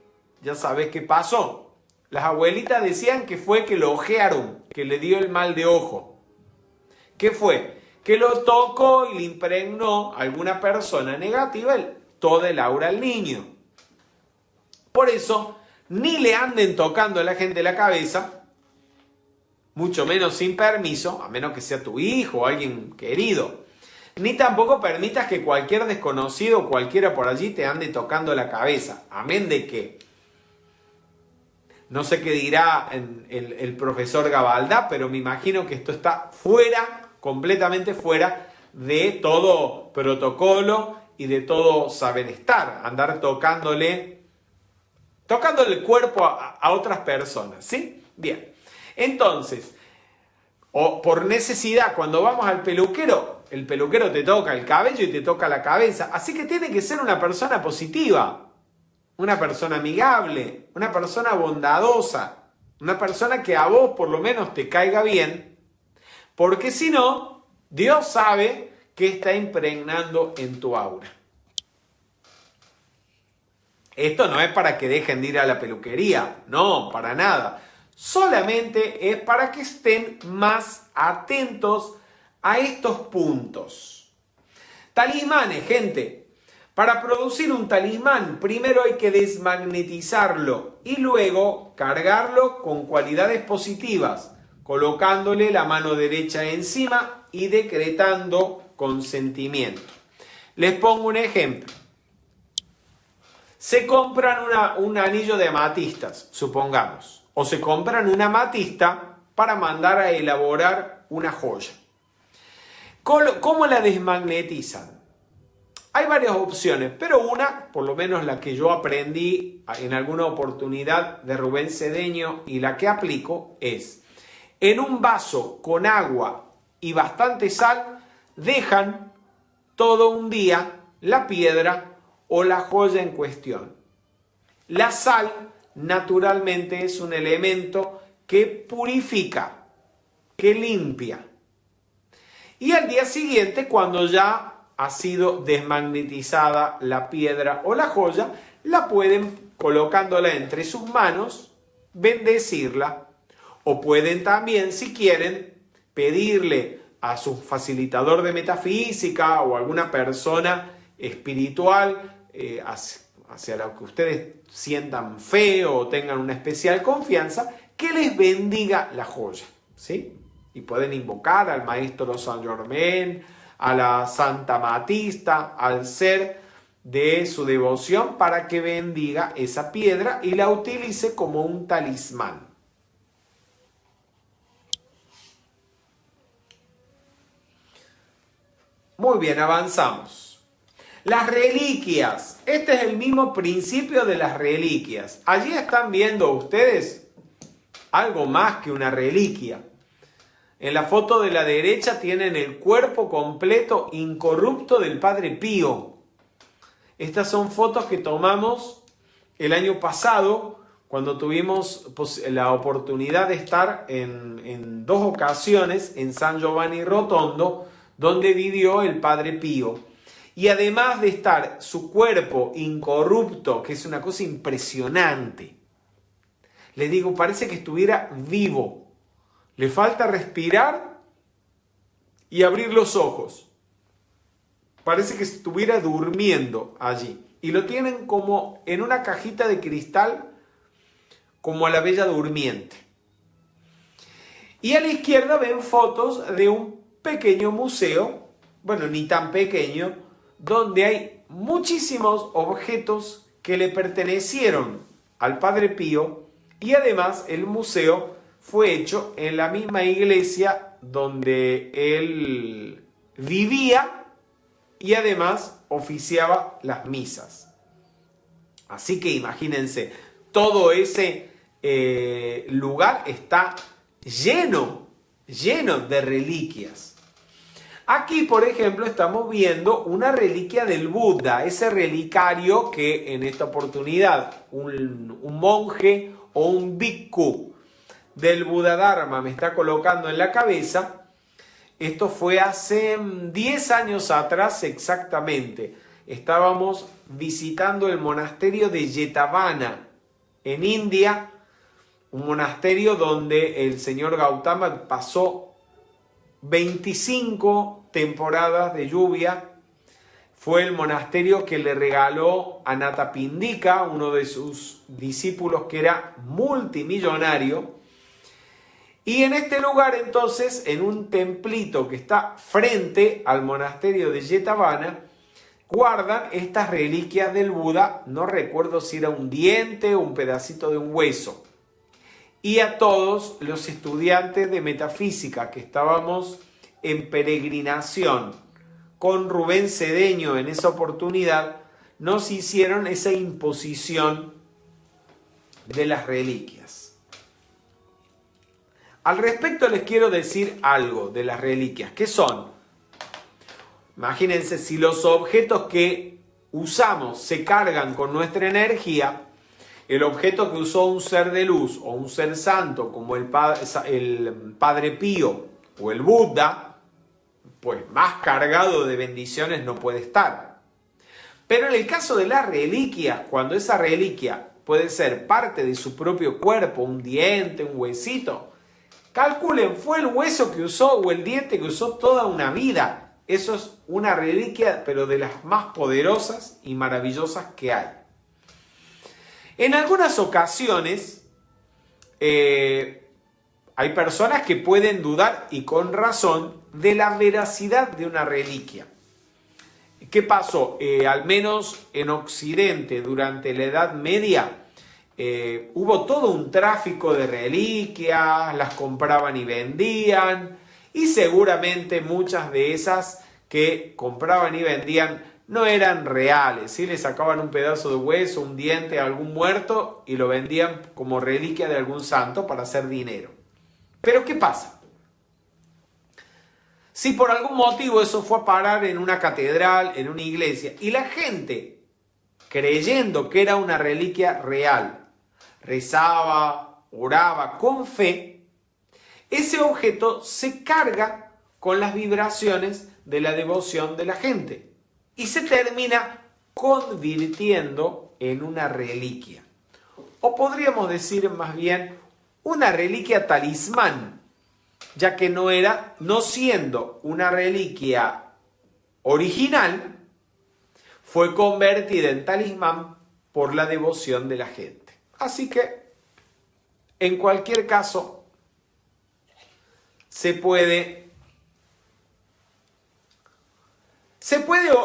S2: ya sabes qué pasó. Las abuelitas decían que fue que lo ojearon, que le dio el mal de ojo. ¿Qué fue? Que lo tocó y le impregnó a alguna persona negativa toda el aura al niño. Por eso, ni le anden tocando a la gente la cabeza, mucho menos sin permiso, a menos que sea tu hijo o alguien querido. Ni tampoco permitas que cualquier desconocido o cualquiera por allí te ande tocando la cabeza, amén de que. No sé qué dirá el profesor Gabaldá, pero me imagino que esto está fuera, completamente fuera de todo protocolo y de todo saber estar. Andar tocándole el cuerpo a otras personas, ¿sí? Bien. Entonces, o por necesidad, cuando vamos al peluquero, el peluquero te toca el cabello y te toca la cabeza. Así que tiene que ser una persona positiva, una persona amigable, una persona bondadosa, una persona que a vos por lo menos te caiga bien, porque si no, Dios sabe que está impregnando en tu aura. Esto no es para que dejen de ir a la peluquería, no, para nada. Solamente es para que estén más atentos a estos puntos. Talismanes, gente. Para producir un talismán, primero hay que desmagnetizarlo y luego cargarlo con cualidades positivas, colocándole la mano derecha encima y decretando consentimiento. Les pongo un ejemplo. Se compran un anillo de amatistas, supongamos, o se compran una amatista para mandar a elaborar una joya. ¿Cómo la desmagnetizan? Hay varias opciones, pero una, por lo menos la que yo aprendí en alguna oportunidad de Rubén Cedeño y la que aplico es, en un vaso con agua y bastante sal, dejan todo un día la piedra o la joya en cuestión. La sal, naturalmente, es un elemento que purifica, que limpia. Y al día siguiente, cuando ya ha sido desmagnetizada la piedra o la joya, la pueden, colocándola entre sus manos, bendecirla. O pueden también, si quieren, pedirle a su facilitador de metafísica o alguna persona espiritual hacia la que ustedes sientan fe o tengan una especial confianza, que les bendiga la joya, ¿sí? Y pueden invocar al maestro Saint Germain, a la Santa Matista, al ser de su devoción, para que bendiga esa piedra y la utilice como un talismán. Muy bien, avanzamos. Las reliquias. Este es el mismo principio de las reliquias. Allí están viendo ustedes algo más que una reliquia. En la foto de la derecha tienen el cuerpo completo incorrupto del Padre Pío. Estas son fotos que tomamos el año pasado, cuando tuvimos la oportunidad de estar en 2 ocasiones en San Giovanni Rotondo, donde vivió el Padre Pío. Y además de estar su cuerpo incorrupto, que es una cosa impresionante, les digo, parece que estuviera vivo. Le falta respirar y abrir los ojos. Parece que estuviera durmiendo allí. Y lo tienen como en una cajita de cristal, como a la Bella Durmiente. Y a la izquierda ven fotos de un pequeño museo, bueno, ni tan pequeño, donde hay muchísimos objetos que le pertenecieron al Padre Pío, y además el museo fue hecho en la misma iglesia donde él vivía y además oficiaba las misas. Así que imagínense, todo ese lugar está lleno de reliquias. Aquí, por ejemplo, estamos viendo una reliquia del Buda, ese relicario que en esta oportunidad un monje o un bhikkhu del Buda Dharma me está colocando en la cabeza. Esto fue hace 10 años atrás exactamente. Estábamos visitando el monasterio de Jetavana en India, un monasterio donde el señor Gautama pasó 25 temporadas de lluvia. Fue el monasterio que le regaló a Anathapindika, uno de sus discípulos que era multimillonario. Y en este lugar entonces, en un templito que está frente al monasterio de Jetavana, guardan estas reliquias del Buda. No recuerdo si era un diente o un pedacito de un hueso. Y a todos los estudiantes de metafísica que estábamos en peregrinación con Rubén Cedeño en esa oportunidad, nos hicieron esa imposición de las reliquias. Al respecto les quiero decir algo de las reliquias. ¿Qué son? Imagínense, si los objetos que usamos se cargan con nuestra energía, el objeto que usó un ser de luz o un ser santo como el Padre Pío o el Buda, pues más cargado de bendiciones no puede estar. Pero en el caso de la reliquia, cuando esa reliquia puede ser parte de su propio cuerpo, un diente, un huesito, calculen, fue el hueso que usó o el diente que usó toda una vida. Eso es una reliquia, pero de las más poderosas y maravillosas que hay. En algunas ocasiones hay personas que pueden dudar, y con razón, de la veracidad de una reliquia. ¿Qué pasó? Al menos en Occidente, durante la Edad Media, hubo todo un tráfico de reliquias, las compraban y vendían, y seguramente muchas de esas que compraban y vendían no eran reales, ¿sí? Le sacaban un pedazo de hueso, un diente a algún muerto y lo vendían como reliquia de algún santo para hacer dinero. Pero ¿qué pasa? Si por algún motivo eso fue a parar en una catedral, en una iglesia, y la gente, creyendo que era una reliquia real, rezaba, oraba con fe, ese objeto se carga con las vibraciones de la devoción de la gente y se termina convirtiendo en una reliquia. O podríamos decir más bien una reliquia talismán, ya que no siendo una reliquia original, fue convertida en talismán por la devoción de la gente. Así que, en cualquier caso, se puede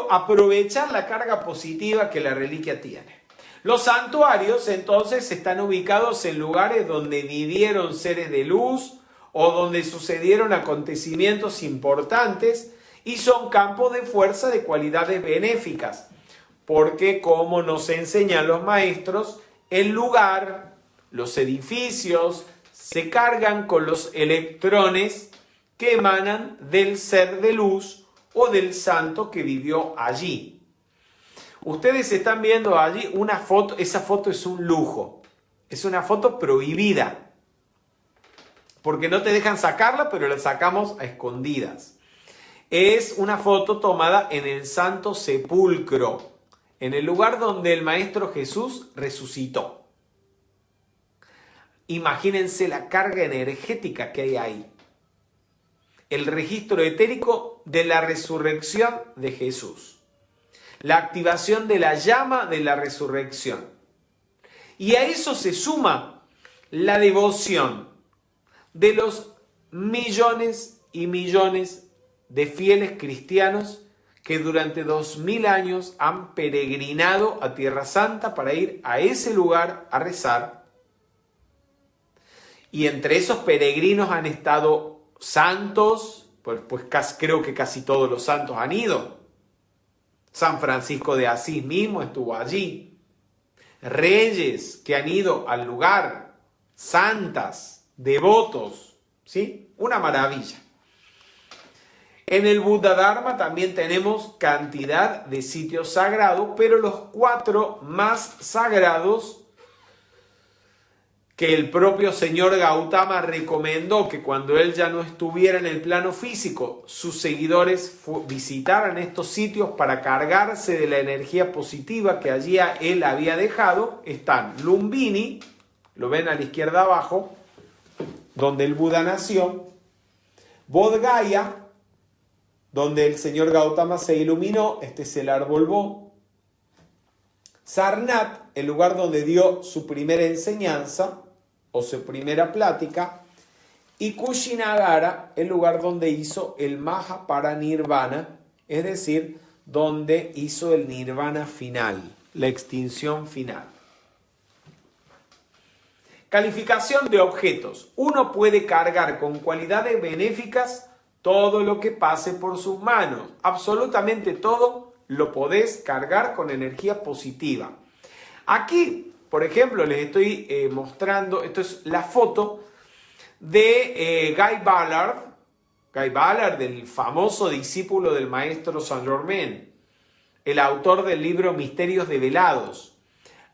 S2: aprovechar la carga positiva que la reliquia tiene. Los santuarios, entonces, están ubicados en lugares donde vivieron seres de luz o donde sucedieron acontecimientos importantes y son campos de fuerza de cualidades benéficas, porque, como nos enseñan los maestros, el lugar, los edificios, se cargan con los electrones que emanan del ser de luz o del santo que vivió allí. Ustedes están viendo allí una foto, esa foto es un lujo, es una foto prohibida, porque no te dejan sacarla, pero la sacamos a escondidas. Es una foto tomada en el Santo Sepulcro, en el lugar donde el Maestro Jesús resucitó. Imagínense la carga energética que hay ahí. El registro etérico de la resurrección de Jesús. La activación de la llama de la resurrección. Y a eso se suma la devoción de los millones y millones de fieles cristianos que durante 2000 años han peregrinado a Tierra Santa para ir a ese lugar a rezar. Y entre esos peregrinos han estado santos, pues creo que casi todos los santos han ido. San Francisco de Asís mismo estuvo allí. Reyes que han ido al lugar, santas, devotos, ¿sí? Una maravilla. En el Buddha Dharma también tenemos cantidad de sitios sagrados, pero los 4 más sagrados que el propio señor Gautama recomendó que cuando él ya no estuviera en el plano físico, sus seguidores visitaran estos sitios para cargarse de la energía positiva que allí él había dejado, están Lumbini, lo ven a la izquierda abajo, donde el Buda nació, Bodh Gaya, donde el señor Gautama se iluminó, este es el árbol Bo, Sarnath, el lugar donde dio su primera enseñanza o su primera plática, y Kushinagara, el lugar donde hizo el Mahaparinirvana, es decir, donde hizo el nirvana final, la extinción final. Calificación de objetos. Uno puede cargar con cualidades benéficas todo lo que pase por sus manos. Absolutamente todo lo podés cargar con energía positiva. Aquí, por ejemplo, les estoy mostrando, esto es la foto de Guy Ballard, del famoso discípulo del maestro Saint Germain, el autor del libro Misterios Develados,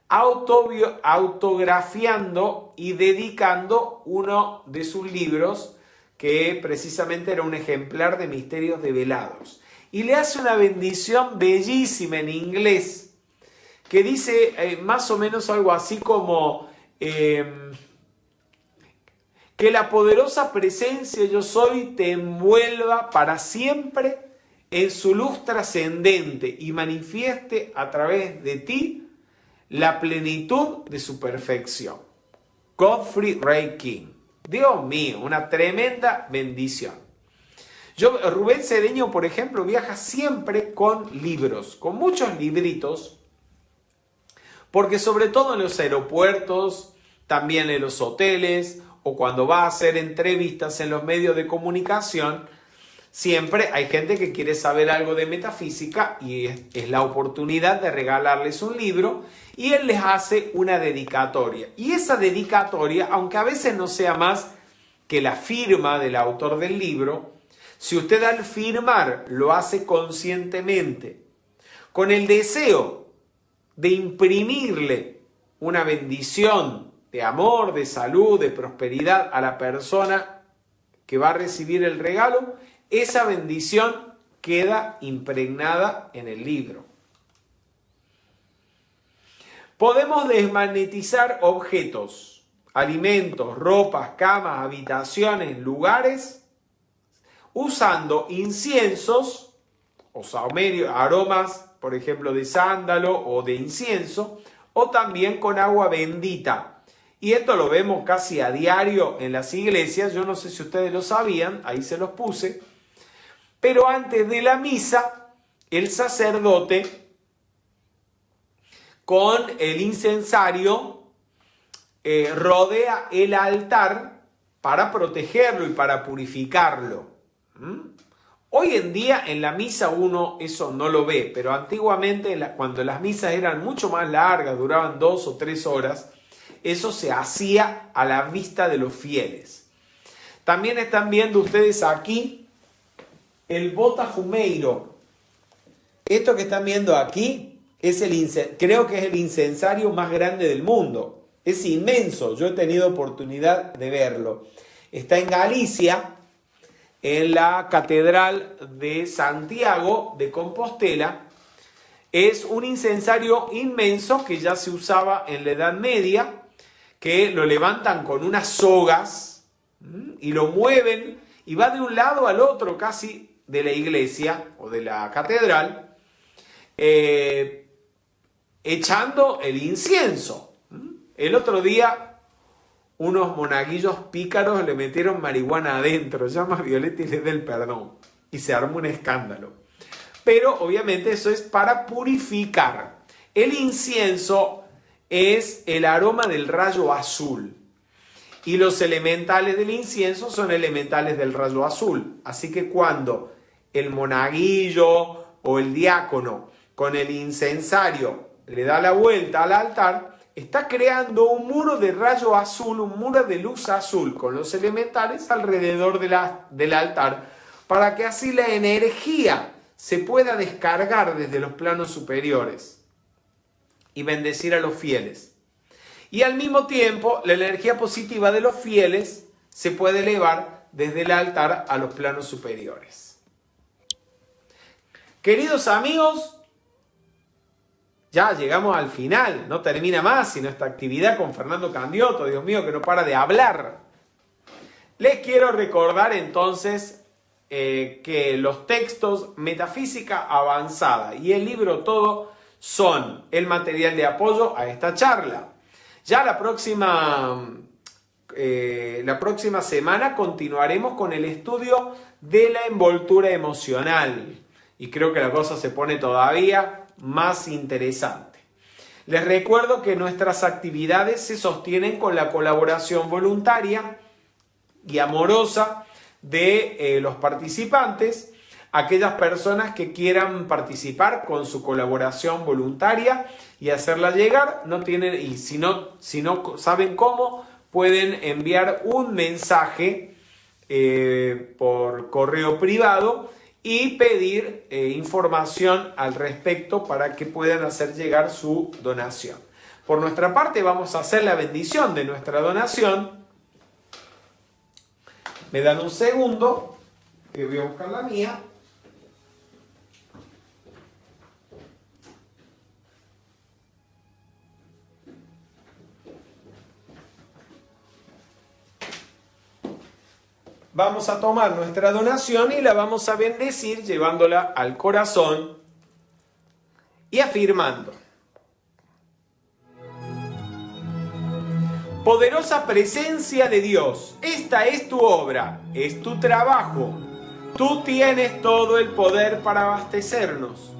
S2: autografiando y dedicando uno de sus libros que precisamente era un ejemplar de Misterios Develados. Y le hace una bendición bellísima en inglés, que dice más o menos algo así como que la poderosa presencia yo soy te envuelva para siempre en su luz trascendente y manifieste a través de ti la plenitud de su perfección. Godfrey Ray King. Dios mío, una tremenda bendición. Rubén Cedeño, por ejemplo, viaja siempre con libros, con muchos libritos, porque sobre todo en los aeropuertos, también en los hoteles o cuando va a hacer entrevistas en los medios de comunicación, siempre hay gente que quiere saber algo de metafísica y es la oportunidad de regalarles un libro y él les hace una dedicatoria. Y esa dedicatoria, aunque a veces no sea más que la firma del autor del libro, si usted al firmar lo hace conscientemente, con el deseo de imprimirle una bendición de amor, de salud, de prosperidad a la persona que va a recibir el regalo, esa bendición queda impregnada en el libro. Podemos desmagnetizar objetos, alimentos, ropas, camas, habitaciones, lugares, usando inciensos o saumerios, aromas, por ejemplo, de sándalo o de incienso, o también con agua bendita. Y esto lo vemos casi a diario en las iglesias. Yo no sé si ustedes lo sabían, ahí se los puse. Pero antes de la misa, el sacerdote con el incensario rodea el altar para protegerlo y para purificarlo. Hoy en día en la misa uno eso no lo ve, pero antiguamente cuando las misas eran mucho más largas, duraban 2 o 3 horas, eso se hacía a la vista de los fieles. También están viendo ustedes aquí el botafumeiro. Esto que están viendo aquí es creo que es el incensario más grande del mundo. Es inmenso, yo he tenido oportunidad de verlo. Está en Galicia, en la Catedral de Santiago de Compostela. Es un incensario inmenso que ya se usaba en la Edad Media, que lo levantan con unas sogas y lo mueven y va de un lado al otro casi de la iglesia o de la catedral, echando el incienso. El otro día unos monaguillos pícaros le metieron marihuana adentro, llama a Violeta y le dé el perdón. Y se armó un escándalo. Pero obviamente eso es para purificar. El incienso es el aroma del rayo azul. Y los elementales del incienso son elementales del rayo azul. Así que cuando el monaguillo o el diácono con el incensario le da la vuelta al altar, está creando un muro de rayo azul, un muro de luz azul con los elementales alrededor del altar, para que así la energía se pueda descargar desde los planos superiores y bendecir a los fieles. Y al mismo tiempo, la energía positiva de los fieles se puede elevar desde el altar a los planos superiores. Queridos amigos, ya llegamos al final, no termina más sino esta actividad con Fernando Candiotto, Dios mío, que no para de hablar. Les quiero recordar entonces que los textos Metafísica Avanzada y el libro Todo son el material de apoyo a esta charla. Ya la próxima semana continuaremos con el estudio de la envoltura emocional y creo que la cosa se pone todavía más interesante. Les recuerdo que nuestras actividades se sostienen con la colaboración voluntaria y amorosa de los participantes. Aquellas personas que quieran participar con su colaboración voluntaria y hacerla llegar, si no saben cómo, pueden enviar un mensaje por correo privado y pedir información al respecto para que puedan hacer llegar su donación. Por nuestra parte vamos a hacer la bendición de nuestra donación. Me dan un segundo, que voy a buscar la mía. Vamos a tomar nuestra donación y la vamos a bendecir llevándola al corazón y afirmando: poderosa presencia de Dios, esta es tu obra, es tu trabajo. Tú tienes todo el poder para abastecernos.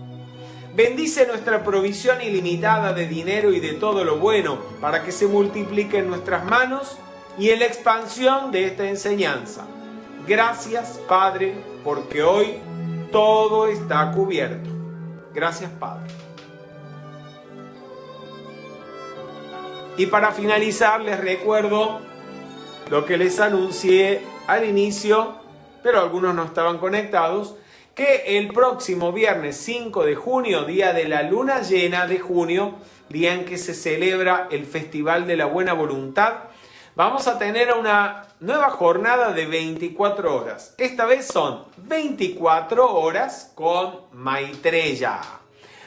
S2: Bendice nuestra provisión ilimitada de dinero y de todo lo bueno para que se multiplique en nuestras manos y en la expansión de esta enseñanza. Gracias, Padre, porque hoy todo está cubierto. Gracias, Padre. Y para finalizar, les recuerdo lo que les anuncié al inicio, pero algunos no estaban conectados, que el próximo viernes 5 de junio, día de la luna llena de junio, día en que se celebra el Festival de la Buena Voluntad, vamos a tener una nueva jornada de 24 horas. Esta vez son 24 horas con Maitreya.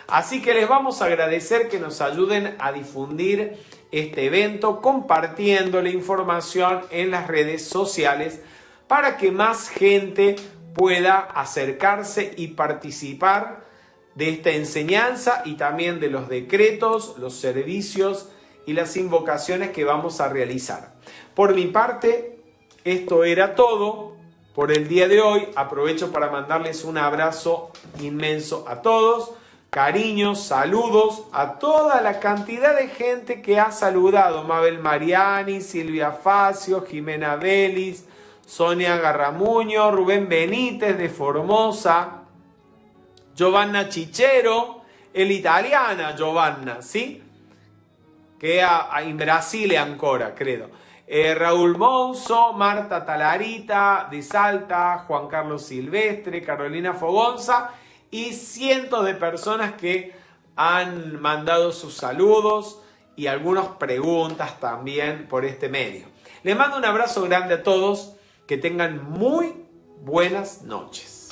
S2: Así que les vamos a agradecer que nos ayuden a difundir este evento compartiendo la información en las redes sociales para que más gente pueda acercarse y participar de esta enseñanza y también de los decretos, los servicios y las invocaciones que vamos a realizar. Por mi parte, esto era todo por el día de hoy. Aprovecho para mandarles un abrazo inmenso a todos. Cariños, saludos a toda la cantidad de gente que ha saludado. Mabel Mariani, Silvia Facio, Jimena Vélez, Sonia Garramuño, Rubén Benítez de Formosa, Giovanna Chichero, el italiana Giovanna, ¿sí? Che in Brasile ancora, credo. Raúl Monzo, Marta Talarita de Salta, Juan Carlos Silvestre, Carolina Fogonza y cientos de personas que han mandado sus saludos y algunas preguntas también por este medio. Les mando un abrazo grande a todos, que tengan muy buenas noches.